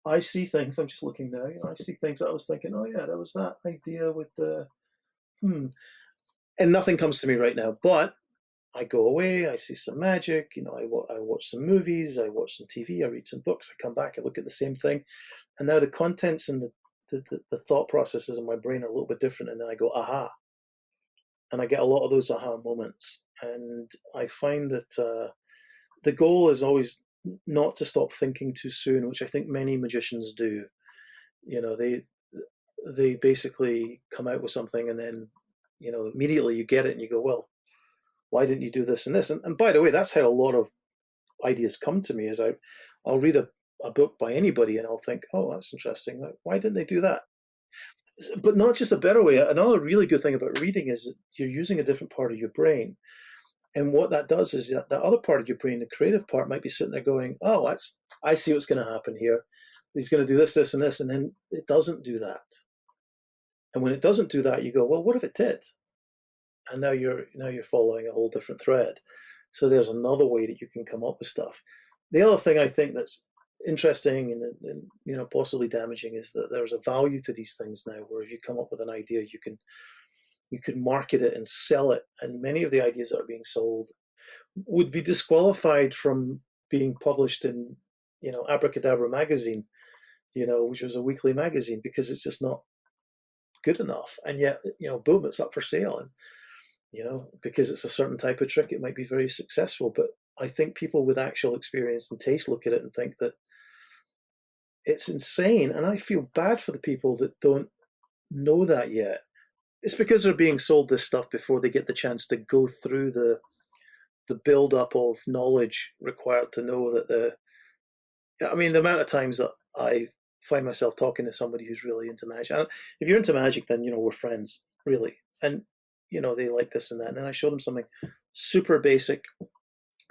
I see things. I'm just looking now. I see things that I was thinking, oh yeah, that was that idea with the and nothing comes to me right now. But I go away. I see some magic. I watch some movies. I watch some TV. I read some books. I come back. I look at the same thing, and now the contents and the thought processes in my brain are a little bit different. And then I go, aha, and I get a lot of those aha moments. And I find that the goal is always not to stop thinking too soon, which I think many magicians do. They basically come out with something, and then immediately you get it and you go, well, why didn't you do this and this? And by the way, that's how a lot of ideas come to me. Is I'll read a book by anybody and I'll think, oh, that's interesting. Like, why didn't they do that? But not just a better way. Another really good thing about reading is that you're using a different part of your brain. And what that does is that the other part of your brain, the creative part, might be sitting there going, "Oh, I see what's going to happen here. He's going to do this, this, and this," and then it doesn't do that. And when it doesn't do that, you go, "Well, what if it did?" And now you're following a whole different thread. So there's another way that you can come up with stuff. The other thing I think that's interesting and possibly damaging is that there's a value to these things now, where if you come up with an idea, you can market it and sell it, and many of the ideas that are being sold would be disqualified from being published in Abracadabra magazine, which was a weekly magazine, because it's just not good enough. And yet, boom, it's up for sale, and because it's a certain type of trick, it might be very successful. But I think people with actual experience and taste look at it and think that it's insane. And I feel bad for the people that don't know that yet. It's because they're being sold this stuff before they get the chance to go through the build up of knowledge required to know that the amount of times that I find myself talking to somebody who's really into magic. And if you're into magic, then we're friends, really. And they like this and that. And then I show them something super basic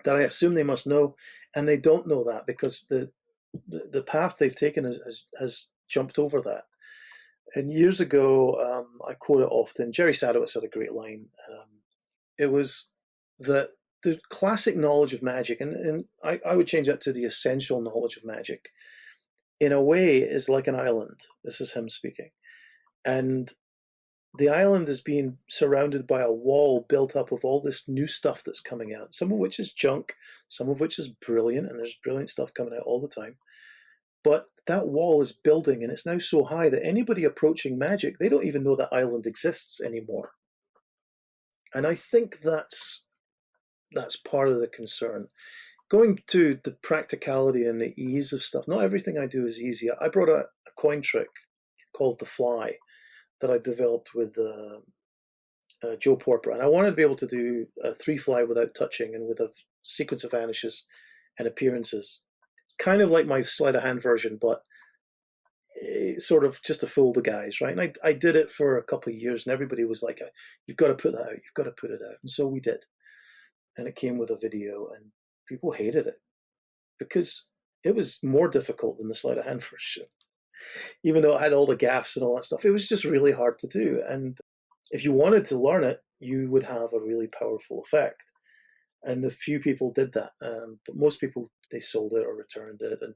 that I assume they must know, and they don't know that because the path they've taken has jumped over that. And years ago, I quote it often. Jerry Sadowitz had a great line. It was that the classic knowledge of magic, and I would change that to the essential knowledge of magic, in a way is like an island. This is him speaking. And the island is being surrounded by a wall built up of all this new stuff that's coming out, some of which is junk, some of which is brilliant, and there's brilliant stuff coming out all the time. But that wall is building, and it's now so high that anybody approaching magic, they don't even know that island exists anymore. And I think that's part of the concern. Going to the practicality and the ease of stuff, not everything I do is easy. I brought a coin trick called the fly that I developed with Joe Porpora, and I wanted to be able to do a three fly without touching and with a sequence of vanishes and appearances, kind of like my sleight of hand version, but sort of just to fool the guys, right? And I did it for a couple of years, and everybody was like, "You've got to put that out. You've got to put it out." And so we did, and it came with a video, and people hated it because it was more difficult than the sleight of hand version. Even though it had all the gaffs and all that stuff, it was just really hard to do. And if you wanted to learn it, you would have a really powerful effect. And a few people did that, but most people, they sold it or returned it. And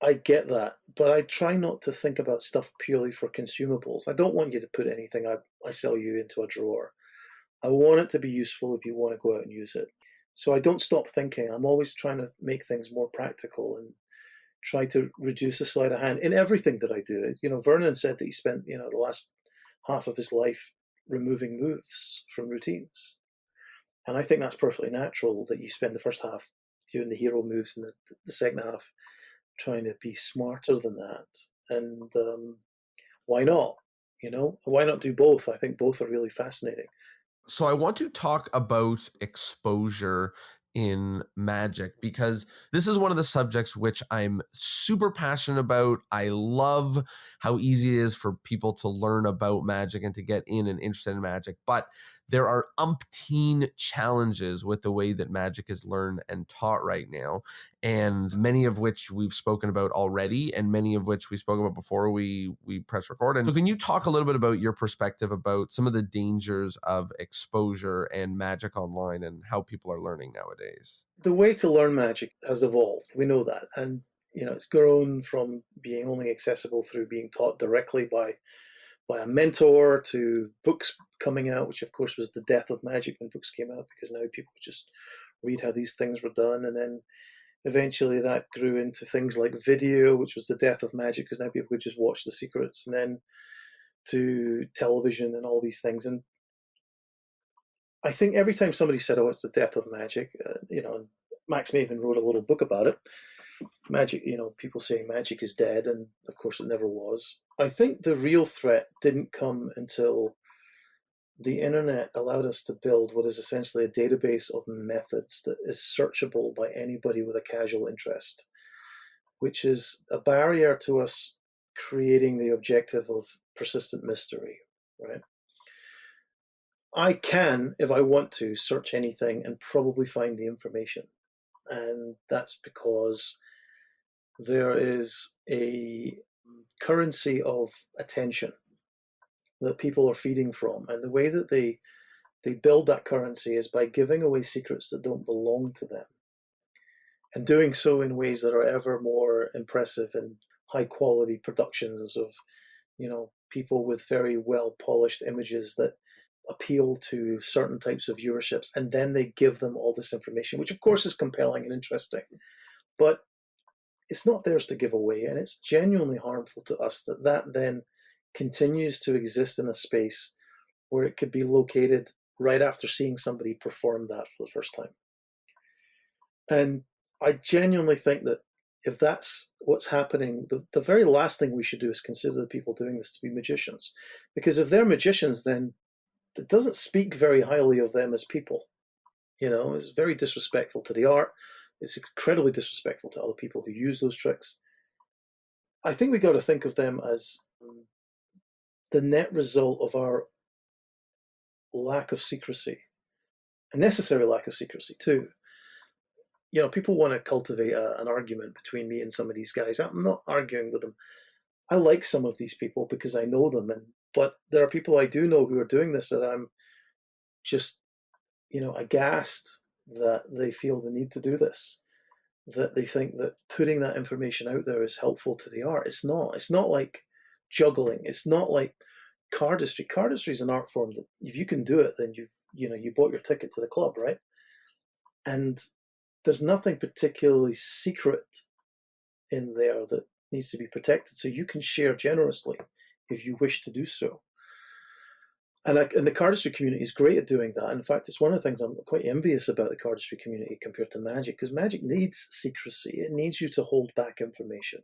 I get that, but I try not to think about stuff purely for consumables. I don't want you to put anything I sell you into a drawer. I want it to be useful if you want to go out and use it. So I don't stop thinking. I'm always trying to make things more practical and try to reduce the sleight of hand in everything that I do. Vernon said that he spent, the last half of his life removing moves from routines. And I think that's perfectly natural that you spend the first half doing the hero moves and the second half trying to be smarter than that. And why not? Why not do both? I think both are really fascinating. So I want to talk about exposure in magic because this is one of the subjects which I'm super passionate about. I love how easy it is for people to learn about magic and to get in and interested in magic, but there are umpteen challenges with the way that magic is learned and taught right now, and many of which we've spoken about already, and many of which we spoke about before we press record. And so can you talk a little bit about your perspective about some of the dangers of exposure and magic online and how people are learning nowadays? The way to learn magic has evolved. We know that. And, it's grown from being only accessible through being taught directly by a mentor to books coming out, which of course was the death of magic when books came out, because now people just read how these things were done. And then eventually that grew into things like video, which was the death of magic, because now people could just watch The Secrets, and then to television and all these things. And I think every time somebody said, "Oh, it's the death of magic," and Max Maven wrote a little book about it. Magic, people saying magic is dead, and of course it never was. I think the real threat didn't come until the internet allowed us to build what is essentially a database of methods that is searchable by anybody with a casual interest, which is a barrier to us creating the objective of persistent mystery, right? I can, if I want to, search anything and probably find the information. And that's because there is a currency of attention that people are feeding from. And the way that they build that currency is by giving away secrets that don't belong to them, and doing so in ways that are ever more impressive and high quality productions of, people with very well polished images that appeal to certain types of viewerships, and then they give them all this information, which of course is compelling and interesting, but it's not theirs to give away, and it's genuinely harmful to us that then continues to exist in a space where it could be located right after seeing somebody perform that for the first time. And I genuinely think that if that's what's happening, the very last thing we should do is consider the people doing this to be magicians. Because if they're magicians, then it doesn't speak very highly of them as people. It's very disrespectful to the art. It's incredibly disrespectful to other people who use those tricks. I think we got to think of them as the net result of our lack of secrecy, a necessary lack of secrecy too. People want to cultivate an argument between me and some of these guys. I'm not arguing with them. I like some of these people because I know them, but there are people I do know who are doing this that I'm just, aghast that they feel the need to do this, that they think that putting that information out there is helpful to the art. It's not. It's not like juggling. It's not like cardistry. Cardistry is an art form that if you can do it, then you bought your ticket to the club, right? And there's nothing particularly secret in there that needs to be protected. So you can share generously if you wish to do so. And the cardistry community is great at doing that. In fact, it's one of the things I'm quite envious about the cardistry community compared to magic, because magic needs secrecy. It needs you to hold back information.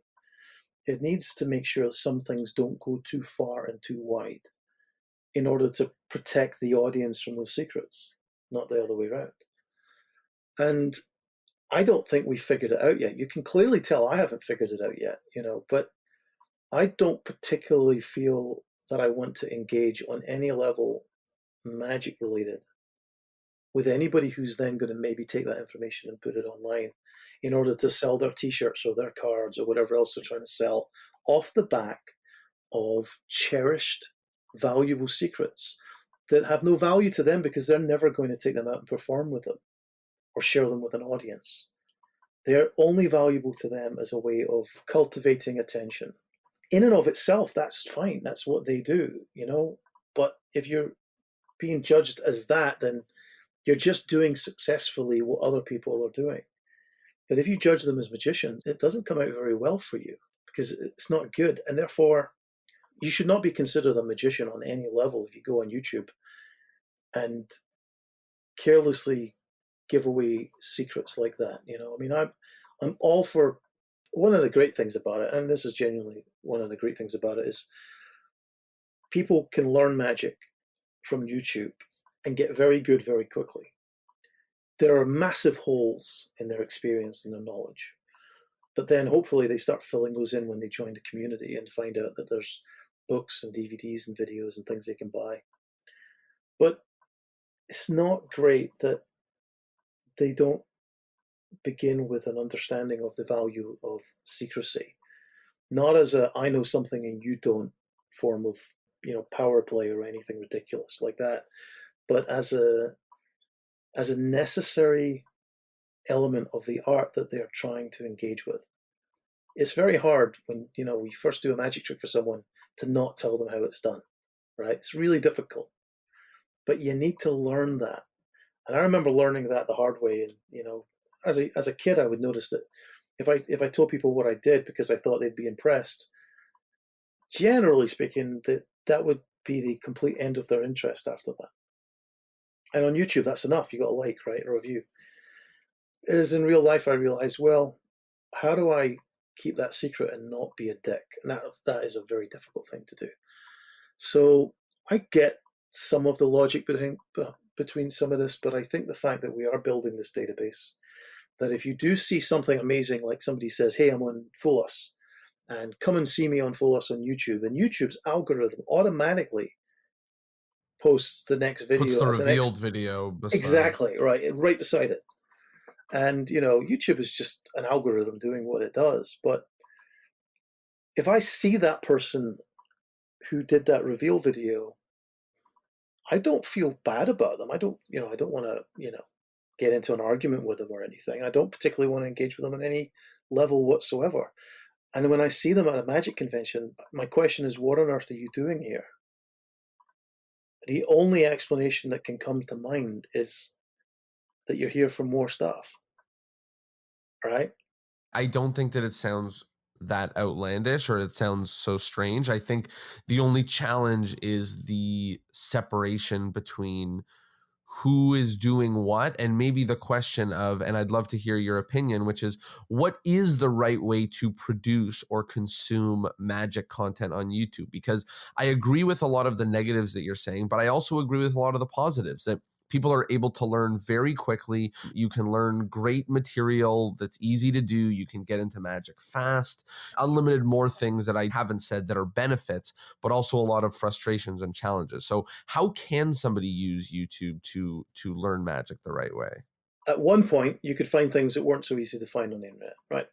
It needs to make sure some things don't go too far and too wide in order to protect the audience from those secrets, not the other way around. And I don't think we figured it out yet. You can clearly tell I haven't figured it out yet, but I don't particularly feel that I want to engage on any level magic related with anybody who's then going to maybe take that information and put it online in order to sell their t-shirts or their cards or whatever else they're trying to sell off the back of cherished, valuable secrets that have no value to them because they're never going to take them out and perform with them or share them with an audience. They're only valuable to them as a way of cultivating attention. In and of itself, that's fine. That's what they do, But if you're being judged as that, then you're just doing successfully what other people are doing. But if you judge them as magicians, it doesn't come out very well for you because it's not good. And therefore, you should not be considered a magician on any level if you go on YouTube and carelessly give away secrets like that. I'm all for. One of the great things about it, and this is genuinely one of the great things about it, is people can learn magic from YouTube and get very good very quickly. There are massive holes in their experience and their knowledge, but then hopefully they start filling those in when they join the community and find out that there's books and DVDs and videos and things they can buy. But it's not great that they don't begin with an understanding of the value of secrecy, not as a I know something and you don't form of power play or anything ridiculous like that, but as a necessary element of the art that they're trying to engage with. It's very hard when we first do a magic trick for someone to not tell them how it's done, right? It's really difficult, but you need to learn that. And I remember learning that the hard way. And as a kid, I would notice that if I told people what I did because I thought they'd be impressed, generally speaking, that would be the complete end of their interest after that. And on YouTube, that's enough. You got a like, right, a review. As in real life, I realized, well, how do I keep that secret and not be a dick? And that is a very difficult thing to do. So I get some of the logic between some of this, but I think the fact that we are building this database, that if you do see something amazing, like somebody says, hey, I'm on Fool Us, and come and see me on Fool Us on YouTube, and YouTube's algorithm automatically posts the next Puts the video as an revealed video beside. exactly right beside it. And YouTube is just an algorithm doing what it does. But if I see that person who did that reveal video, I don't feel bad about them. I don't want to, get into an argument with them or anything. I don't particularly want to engage with them on any level whatsoever. And when I see them at a magic convention, my question is, what on earth are you doing here? The only explanation that can come to mind is that you're here for more stuff, right? I don't think that it sounds that outlandish or it sounds so strange. I think the only challenge is the separation between who is doing what, and maybe the question of, and I'd love to hear your opinion, which is, what is the right way to produce or consume magic content on YouTube? Because I agree with a lot of the negatives that you're saying, but I also agree with a lot of the positives, that people are able to learn very quickly. You can learn great material that's easy to do. You can get into magic fast. Unlimited more things that I haven't said that are benefits, but also a lot of frustrations and challenges. So how can somebody use YouTube to learn magic the right way? At one point, you could find things that weren't so easy to find on the internet, right?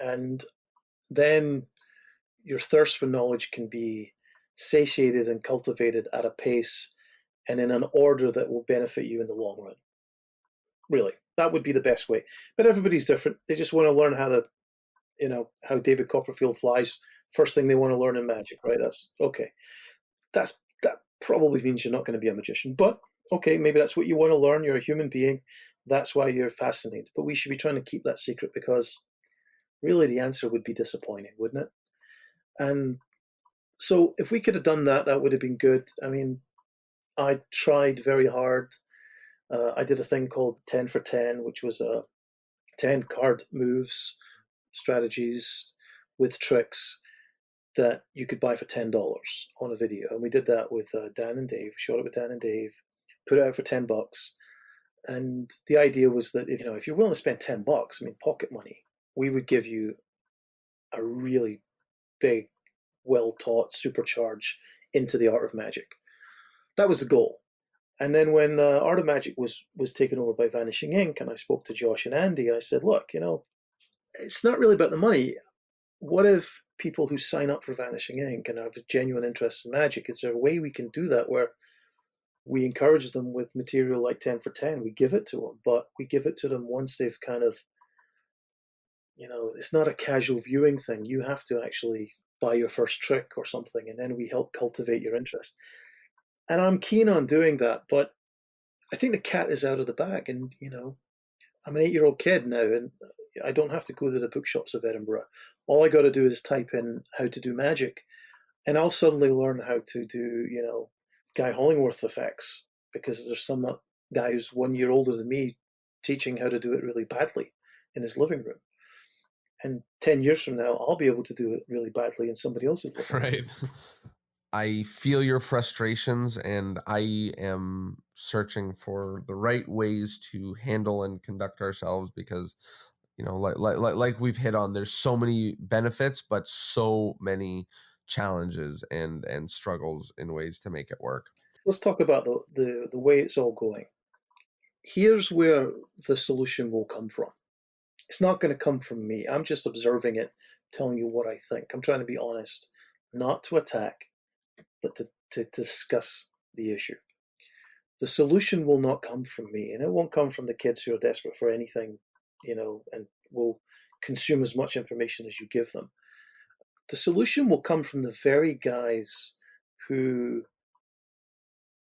And then your thirst for knowledge can be satiated and cultivated at a pace and in an order that will benefit you in the long run. Really, that would be the best way. But everybody's different. They just want to learn how David Copperfield flies. First thing they want to learn in magic, right? That's okay. That probably means you're not going to be a magician, but okay, maybe that's what you want to learn. You're a human being. That's why you're fascinated. But we should be trying to keep that secret, because really the answer would be disappointing, wouldn't it? And so if we could have done that, that would have been good. I mean, I tried very hard. I did a thing called 10 for 10, which was 10 card moves, strategies with tricks that you could buy for $10 on a video. And we did that with Dan and Dave, shot it with Dan and Dave, put it out for $10. And the idea was that if you're willing to spend $10, I mean, pocket money, we would give you a really big, well-taught supercharge into the art of magic. That was the goal. And then when Art of Magic was taken over by Vanishing Ink, and I spoke to Josh and Andy, I said, look, it's not really about the money. What if people who sign up for Vanishing Ink and have a genuine interest in magic, is there a way we can do that where we encourage them with material like 10 for 10? We give it to them, but we give it to them once they've kind of, it's not a casual viewing thing. You have to actually buy your first trick or something, and then we help cultivate your interest. And I'm keen on doing that, but I think the cat is out of the bag. And, I'm an 8-year-old kid now, and I don't have to go to the bookshops of Edinburgh. All I got to do is type in how to do magic, and I'll suddenly learn how to do, Guy Hollingworth effects, because there's some guy who's 1 year older than me teaching how to do it really badly in his living room. And 10 years from now, I'll be able to do it really badly in somebody else's living room. Right. I feel your frustrations, and I am searching for the right ways to handle and conduct ourselves, because like we've hit on, there's so many benefits but so many challenges and struggles in ways to make it work. Let's talk about the way it's all going. Here's where the solution will come from. It's not going to come from me. I'm just observing it, telling you what I think. I'm trying to be honest, not to attack, but to discuss the issue. The solution will not come from me, and it won't come from the kids who are desperate for anything, and will consume as much information as you give them. The solution will come from the very guys who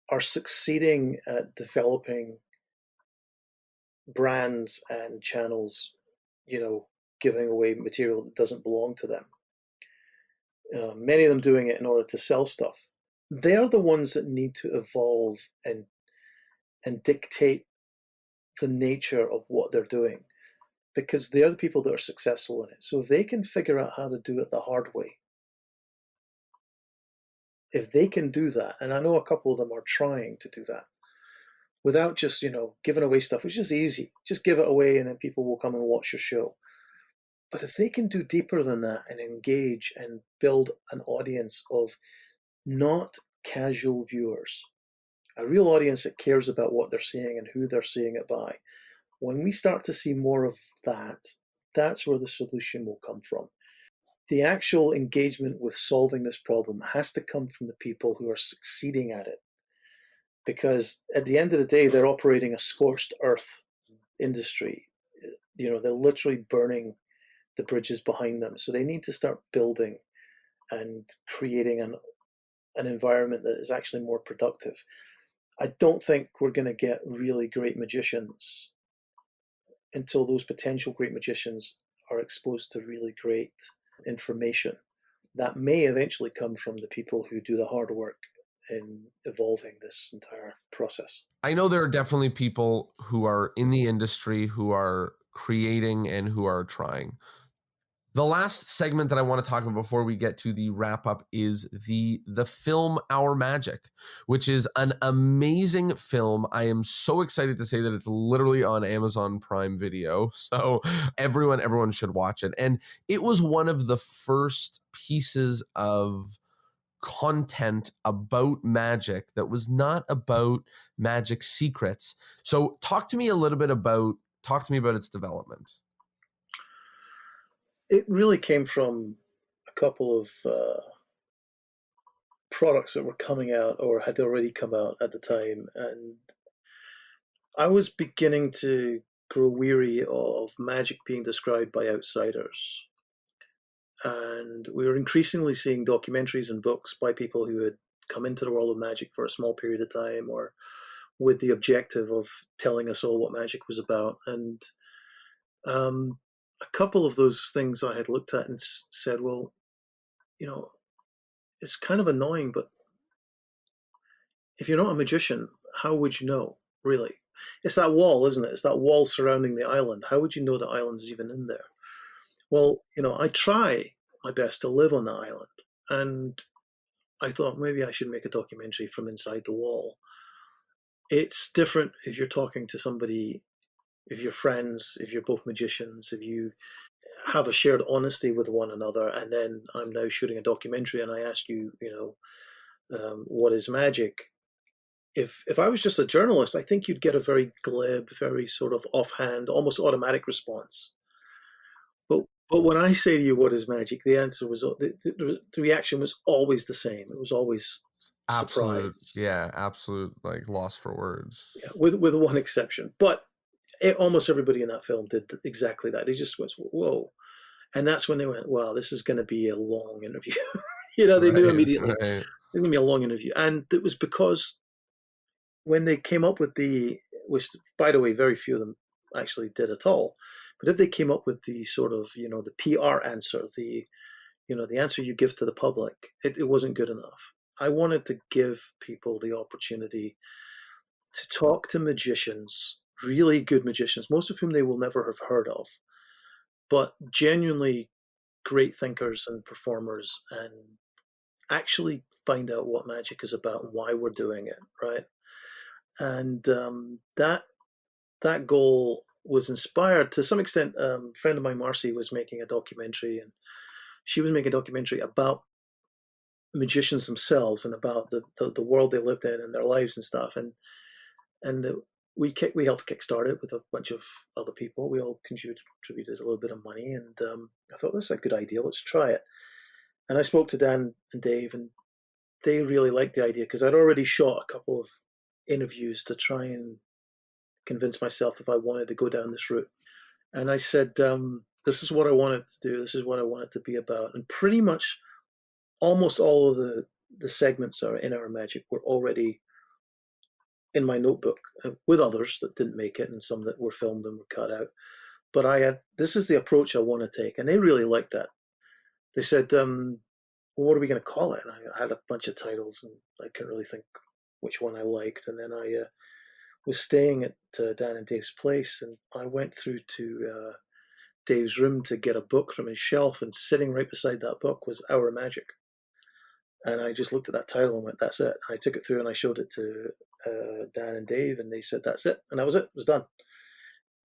are succeeding at developing brands and channels, giving away material that doesn't belong to them. Many of them doing it in order to sell stuff. They're the ones that need to evolve and dictate the nature of what they're doing, because they're the people that are successful in it. So if they can figure out how to do it the hard way, if they can do that, and I know a couple of them are trying to do that, without just, giving away stuff, which is easy. Just give it away and then people will come and watch your show. But if they can do deeper than that and engage and build an audience of not casual viewers, a real audience that cares about what they're seeing and who they're seeing it by. When we start to see more of that, that's where the solution will come from. The actual engagement with solving this problem has to come from the people who are succeeding at it. Because at the end of the day, they're operating a scorched earth industry. They're literally burning the bridges behind them. So they need to start building and creating an environment that is actually more productive. I don't think we're going to get really great magicians until those potential great magicians are exposed to really great information. That may eventually come from the people who do the hard work in evolving this entire process. I know there are definitely people who are in the industry who are creating and who are trying. The last segment that I want to talk about before we get to the wrap up is the film Our Magic, which is an amazing film. I am so excited to say that it's literally on Amazon Prime Video. So everyone should watch it. And it was one of the first pieces of content about magic that was not about magic secrets. So talk to me about its development. It really came from a couple of products that were coming out or had already come out at the time. And I was beginning to grow weary of magic being described by outsiders. And we were increasingly seeing documentaries and books by people who had come into the world of magic for a small period of time or with the objective of telling us all what magic was about. And a couple of those things I had looked at and said, well, it's kind of annoying, but if you're not a magician, how would you know, really? It's that wall, isn't it? It's that wall surrounding the island. How would you know the island is even in there? Well, I try my best to live on the island. And I thought maybe I should make a documentary from inside the wall. It's different if you're talking to somebody, if you're friends, if you're both magicians, if you have a shared honesty with one another. And then I'm now shooting a documentary and I ask you, what is magic? If I was just a journalist, I think you'd get a very glib, very sort of offhand, almost automatic response. But when I say to you what is magic, the answer was the reaction was always the same. It was always surprise. Absolute like loss for words. Yeah, with one exception. But almost everybody in that film did exactly that. They just went, whoa. And that's when they went, wow, this is going to be a long interview. They knew immediately. Right. It's going to be a long interview. And it was because when they came up with which by the way, very few of them actually did at all. But if they came up with the sort of, the PR answer, the answer you give to the public, it wasn't good enough. I wanted to give people the opportunity to talk to magicians, really good magicians, most of whom they will never have heard of, but genuinely great thinkers and performers, and actually find out what magic is about and why we're doing it, right? And that goal was inspired to some extent. A friend of mine, Marcy, was making a documentary, and she was making a documentary about magicians themselves and about the world they lived in and their lives and stuff. And we helped kickstart it with a bunch of other people. We all contributed a little bit of money, and I thought, this is a good idea. Let's try it. And I spoke to Dan and Dave, and they really liked the idea because I'd already shot a couple of interviews to try and convince myself if I wanted to go down this route. And I said, this is what I wanted to do. This is what I want it to be about. And pretty much almost all of the segments are in Our Magic were already in my notebook with others that didn't make it and some that were filmed and were cut out. But this is the approach I want to take. And they really liked that. They said, well, what are we going to call it? And I had a bunch of titles and I couldn't really think which one I liked. And then I was staying at Dan and Dave's place, and I went through to Dave's room to get a book from his shelf, and sitting right beside that book was Our Magic. And I just looked at that title and went, that's it. And I took it through and I showed it to Dan and Dave, and they said, that's it. And that was it. It was done.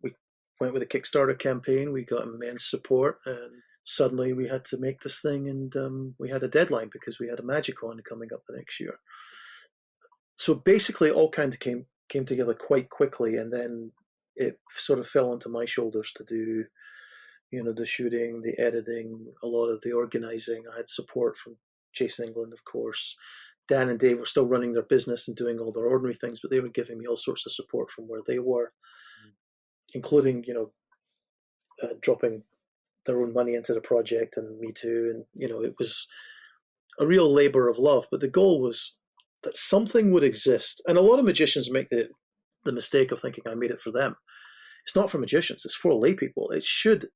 We went with a Kickstarter campaign. We got immense support, and suddenly we had to make this thing, and we had a deadline because we had a MagicCon coming up the next year. So basically, it all kind of came together quite quickly, and then it sort of fell onto my shoulders to do, the shooting, the editing, a lot of the organizing. I had support from Jason England, of course. Dan and Dave were still running their business and doing all their ordinary things, but they were giving me all sorts of support from where they were, including, dropping their own money into the project, and me too. And, it was a real labor of love. But the goal was that something would exist. And a lot of magicians make the mistake of thinking I made it for them. It's not for magicians, it's for lay people. It should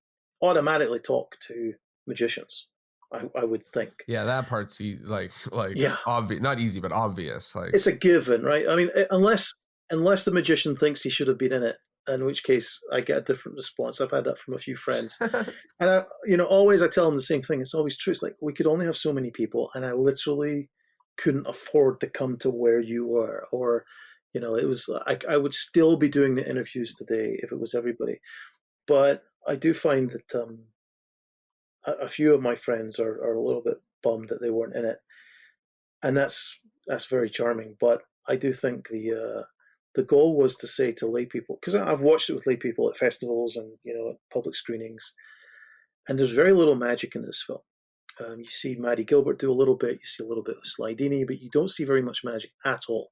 automatically talk to magicians, I would think. Yeah, that part's Yeah, obvious, not easy, but obvious. Like, it's a given, right? I mean, unless the magician thinks he should have been in it, in which case I get a different response. I've had that from a few friends. And always I tell them the same thing. It's always true. It's like, we could only have so many people, and I literally couldn't afford to come to where you were. Or, it was, I would still be doing the interviews today if it was everybody. But I do find that a few of my friends are a little bit bummed that they weren't in it, and that's very charming. But I do think the goal was to say to lay people, because I've watched it with lay people at festivals and at public screenings, and there's very little magic in this film. You see Maddie Gilbert do a little bit, you see a little bit of Slidini, but you don't see very much magic at all.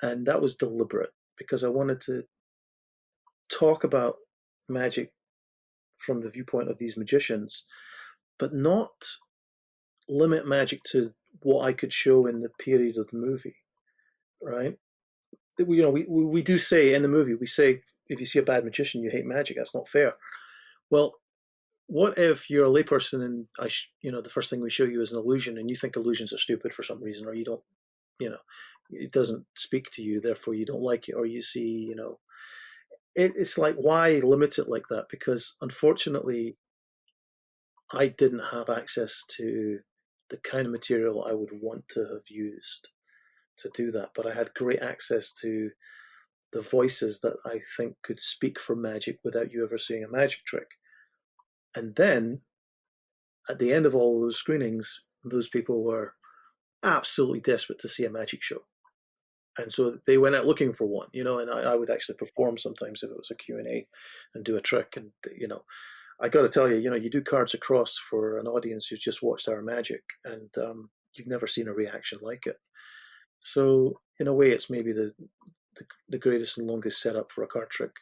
And that was deliberate, because I wanted to talk about magic from the viewpoint of these magicians, but not limit magic to what I could show in the period of the movie, right? We do say in the movie, we say, if you see a bad magician, you hate magic. That's not fair. Well, what if you're a layperson and the first thing we show you is an illusion, and you think illusions are stupid for some reason, or you don't, it doesn't speak to you, therefore you don't like it, or you see, it's like, why limit it like that? Because unfortunately, I didn't have access to the kind of material I would want to have used to do that, but I had great access to the voices that I think could speak for magic without you ever seeing a magic trick. And then at the end of all those screenings, those people were absolutely desperate to see a magic show. And so they went out looking for one, and I would actually perform sometimes if it was a Q&A and do a trick. And, I got to tell you, you do cards across for an audience who's just watched our magic, and you've never seen a reaction like it. So in a way, it's maybe the greatest and longest setup for a card trick.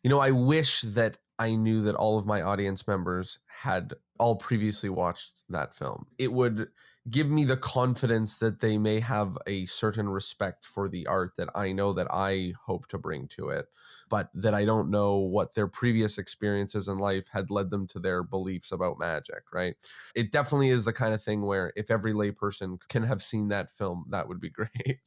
I wish that I knew that all of my audience members had all previously watched that film. It would give me the confidence that they may have a certain respect for the art that I know that I hope to bring to it, but that I don't know what their previous experiences in life had led them to their beliefs about magic, right? It definitely is the kind of thing where if every layperson can have seen that film, that would be great.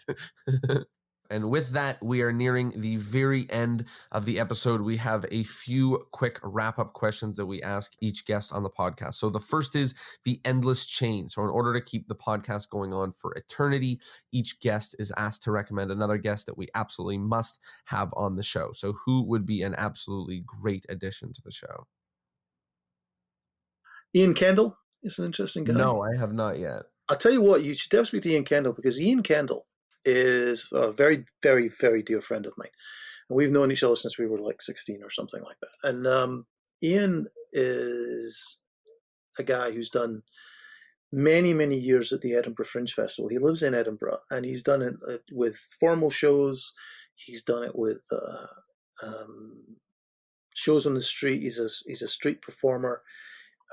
And with that, we are nearing the very end of the episode. We have a few quick wrap-up questions that we ask each guest on the podcast. So the first is the endless chain. So in order to keep the podcast going on for eternity, each guest is asked to recommend another guest that we absolutely must have on the show. So who would be an absolutely great addition to the show? Ian Kendall is an interesting guy. No, I have not yet. I'll tell you what, you should definitely speak to Ian Kendall, because Ian Kendall is a very, very, very dear friend of mine. And we've known each other since we were like 16 or something like that. And Ian is a guy who's done many, many years at the Edinburgh Fringe Festival. He lives in Edinburgh, and he's done it with formal shows. He's done it with shows on the street. He's a street performer.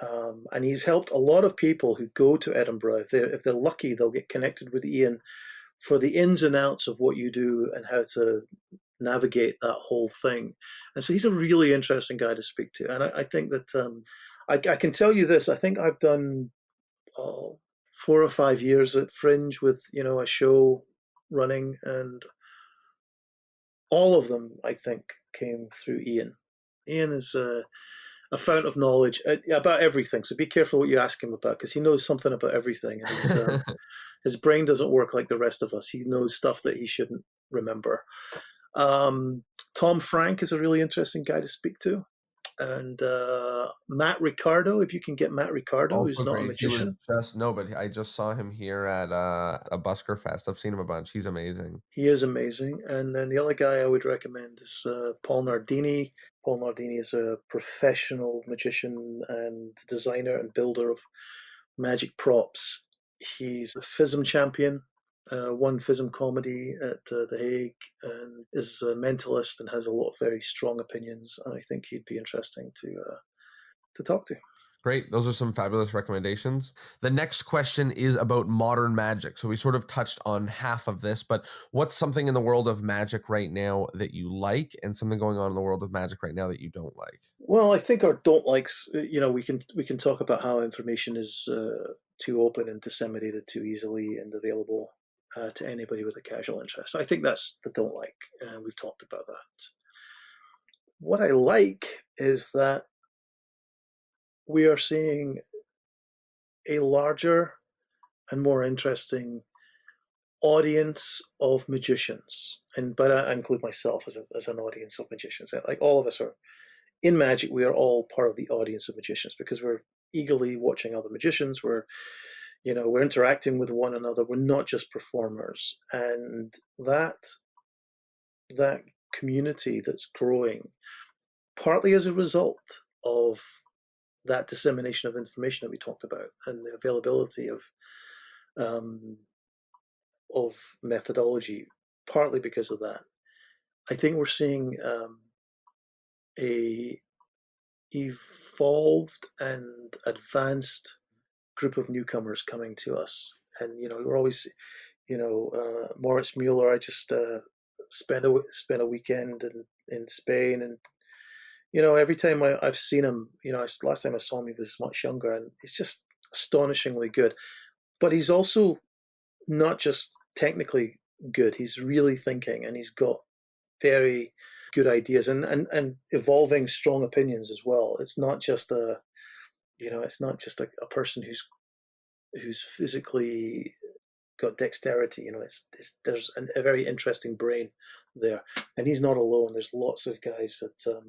And he's helped a lot of people who go to Edinburgh. If they're lucky, they'll get connected with Ian for the ins and outs of what you do and how to navigate that whole thing. And so he's a really interesting guy to speak to. And I think that I can tell you this. I think I've done 4 or 5 years at Fringe with a show running, and all of them I think came through Ian. Ian is a fountain of knowledge about everything. So be careful what you ask him about, because he knows something about everything. And his brain doesn't work like the rest of us. He knows stuff that he shouldn't remember. Tom Frank is a really interesting guy to speak to. and Matt Ricardo. If you can get Matt Ricardo, who's Also not a great. He was magician, just no, but I just saw him here at a Busker Fest. I've seen him a bunch. He's amazing. he is amazing. And then the other guy I would recommend is Paul Nardini. Paul Nardini is a professional magician and designer and builder of magic props. He's a FISM champion, won FISM comedy at The Hague, and is a mentalist and has a lot of very strong opinions. And I think he'd be interesting to talk to. Great. Those are some fabulous recommendations. The next question is about modern magic. So we sort of touched on half of this, but what's something in the world of magic right now that you like, and something going on in the world of magic right now that you don't like? Well, I think our don't likes. We can talk about how information is too open and disseminated too easily and available to anybody with a casual interest. I think that's the don't like, and we've talked about that. What I like is that we are seeing a larger and more interesting audience of magicians, but I include myself as an audience of magicians. Like all of us are in magic, we are all part of the audience of magicians because we're eagerly watching other magicians. We're interacting with one another. We're not just performers, and that community that's growing partly as a result of that dissemination of information that we talked about and the availability um, of methodology, partly because of that. I think we're seeing a evolved and advanced group of newcomers coming to us. And we're always, Moritz Mueller. I just spent a weekend in Spain, and every time I've seen him, last time I saw him, he was much younger, and he's just astonishingly good. But he's also not just technically good; he's really thinking, and he's got very good ideas and evolving strong opinions as well. It's not just a person who's physically got dexterity. There's a very interesting brain there, and he's not alone. There's lots of guys that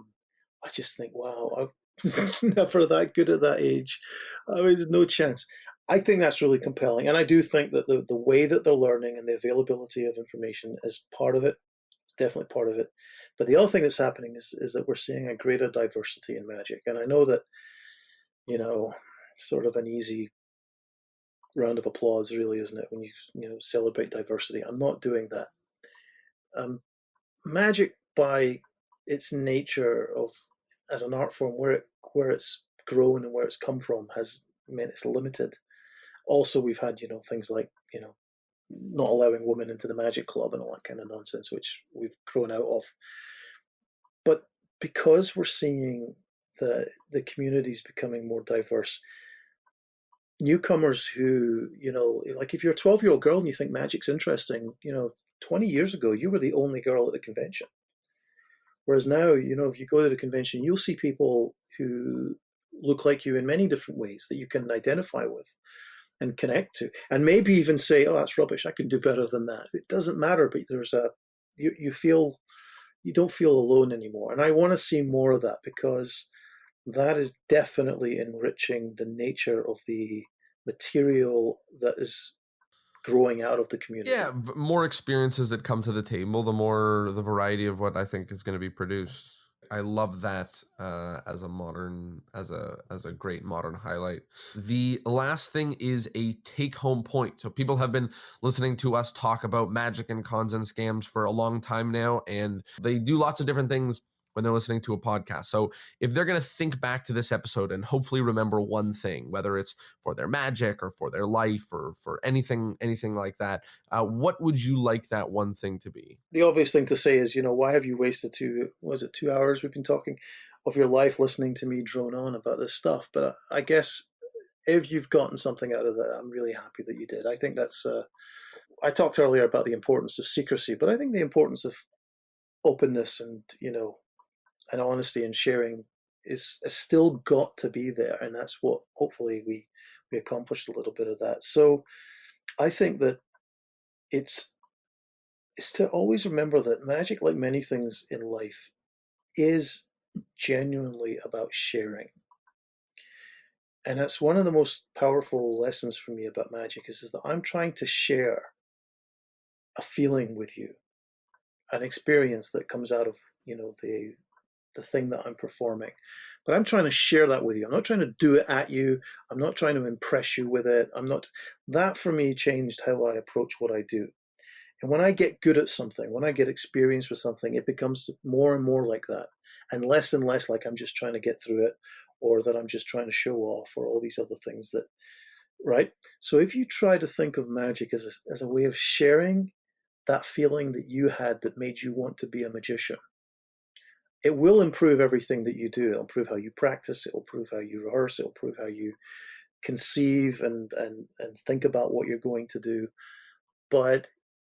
I just think, wow, I was never that good at that age. I mean, there's no chance. I think that's really compelling, and I do think that the way that they're learning and the availability of information is part of it. It's definitely part of it. But the other thing that's happening is that we're seeing a greater diversity in magic, and I know that sort of an easy round of applause, really, isn't it, when you celebrate diversity? I'm not doing that. Magic, by its nature of as an art form, where it's grown and where it's come from, has meant it's limited. Also, we've had things like not allowing women into the magic club and all that kind of nonsense, which we've grown out of. But because we're seeing the communities becoming more diverse, newcomers who, like if you're a 12-year-old girl and you think magic's interesting, 20 years ago, you were the only girl at the convention. Whereas now, if you go to the convention, you'll see people who look like you in many different ways that you can identify with and connect to, and maybe even say, "Oh, that's rubbish. I can do better than that." It doesn't matter, but you don't feel alone anymore. And I want to see more of that, because that is definitely enriching the nature of the material that is growing out of the community. Yeah, more experiences that come to the table, the more the variety of what I think is going to be produced. I love that as a great modern highlight. The last thing is a take home point. So people have been listening to us talk about magic and cons and scams for a long time now, and they do lots of different things when they're listening to a podcast. So if they're going to think back to this episode and hopefully remember one thing, whether it's for their magic or for their life or for anything like that, what would you like that one thing to be? The obvious thing to say is, why have you wasted 2 hours we've been talking of your life listening to me drone on about this stuff? But I guess if you've gotten something out of that, I'm really happy that you did. I think that's. I talked earlier about the importance of secrecy, but I think the importance of openness and and honesty and sharing is still got to be there, and that's what hopefully we accomplished a little bit of that. So I think that it's to always remember that magic, like many things in life, is genuinely about sharing. And that's one of the most powerful lessons for me about magic is that I'm trying to share a feeling with you, an experience that comes out of, the thing that I'm performing. But I'm trying to share that with you. I'm not trying to do it at you. I'm not trying to impress you with it. That for me changed how I approach what I do. And when I get good at something, when I get experience with something, it becomes more and more like that and less like I'm just trying to get through it or that I'm just trying to show off or all these other things that, right? So if you try to think of magic as a way of sharing that feeling that you had that made you want to be a magician, it will improve everything that you do. It'll improve how you practice. It'll improve how you rehearse. It'll improve how you conceive and think about what you're going to do. But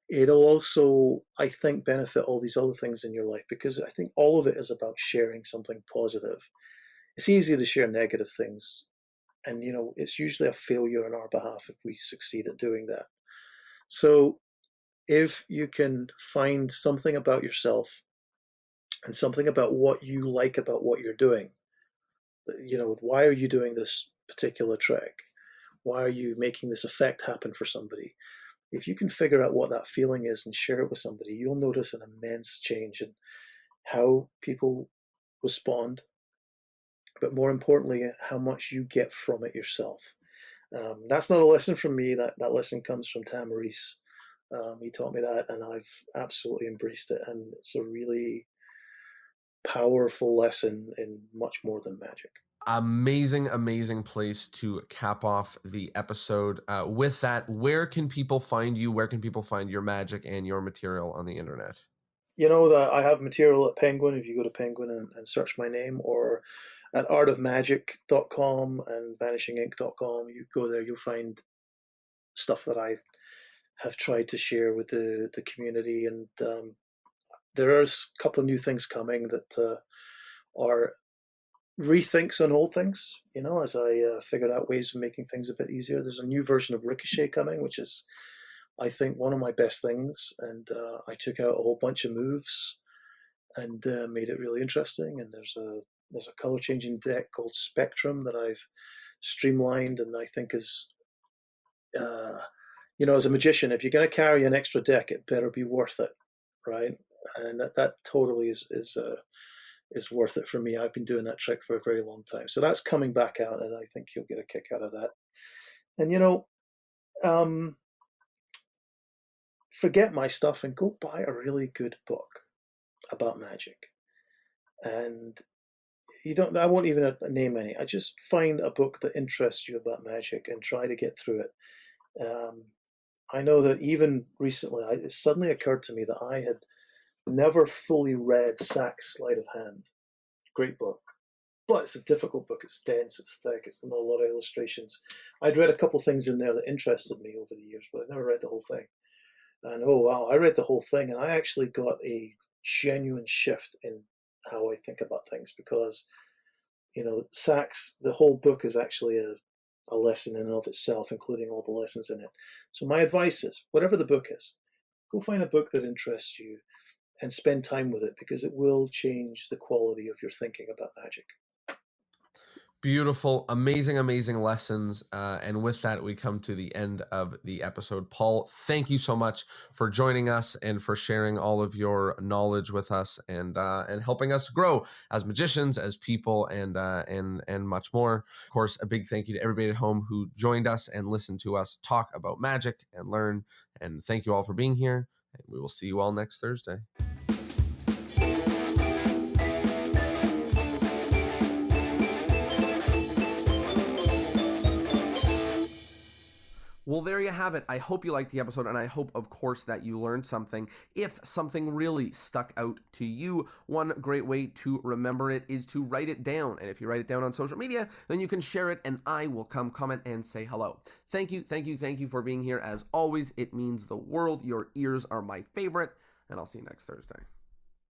it'll also, I think, benefit all these other things in your life because I think all of it is about sharing something positive. It's easy to share negative things. And, it's usually a failure on our behalf if we succeed at doing that. So if you can find something about yourself and something about what you like about what you're doing, why are you doing this particular trick? Why are you making this effect happen for somebody? If you can figure out what that feeling is and share it with somebody, you'll notice an immense change in how people respond, but more importantly, how much you get from it yourself. That's not a lesson from me. That lesson comes from Tam Reese. He taught me that, and I've absolutely embraced it. And it's a really powerful lesson in much more than magic. Amazing place to cap off the episode. With that, where can people find you? Where can people find your magic and your material on the internet? That I have material at Penguin. If you go to Penguin and search my name, or at artofmagic.com and vanishingink.com, you go there, you'll find stuff that I have tried to share with the community. And there are a couple of new things coming that are rethinks on old things, as I figured out ways of making things a bit easier. There's a new version of Ricochet coming, which is, I think, one of my best things. And I took out a whole bunch of moves and made it really interesting. And there's a color changing deck called Spectrum that I've streamlined, and I think is, as a magician, if you're going to carry an extra deck, it better be worth it, right? And that totally is worth it for me. I've been doing that trick for a very long time. So that's coming back out, and I think you'll get a kick out of that. And forget my stuff and go buy a really good book about magic. And I won't even name any. I just find a book that interests you about magic and try to get through it. I know that even recently, it suddenly occurred to me that I had never fully read Sachs' Sleight of Hand. Great book. But it's a difficult book. It's dense, it's thick, it's not a lot of illustrations. I'd read a couple of things in there that interested me over the years, but I never read the whole thing. And oh wow, I read the whole thing, and I actually got a genuine shift in how I think about things because, Sachs, the whole book is actually a lesson in and of itself, including all the lessons in it. So my advice is, whatever the book is, go find a book that interests you and spend time with it because it will change the quality of your thinking about magic. Beautiful, amazing lessons. And with that, we come to the end of the episode. Paul, thank you so much for joining us and for sharing all of your knowledge with us and helping us grow as magicians, as people, and much more. Of course, a big thank you to everybody at home who joined us and listened to us talk about magic and learn. And thank you all for being here. And we will see you all next Thursday. Well, there you have it. I hope you liked the episode, and I hope, of course, that you learned something. If something really stuck out to you, one great way to remember it is to write it down. And if you write it down on social media, then you can share it, and I will come comment and say hello. Thank you for being here. As always, it means the world. Your ears are my favorite, and I'll see you next Thursday.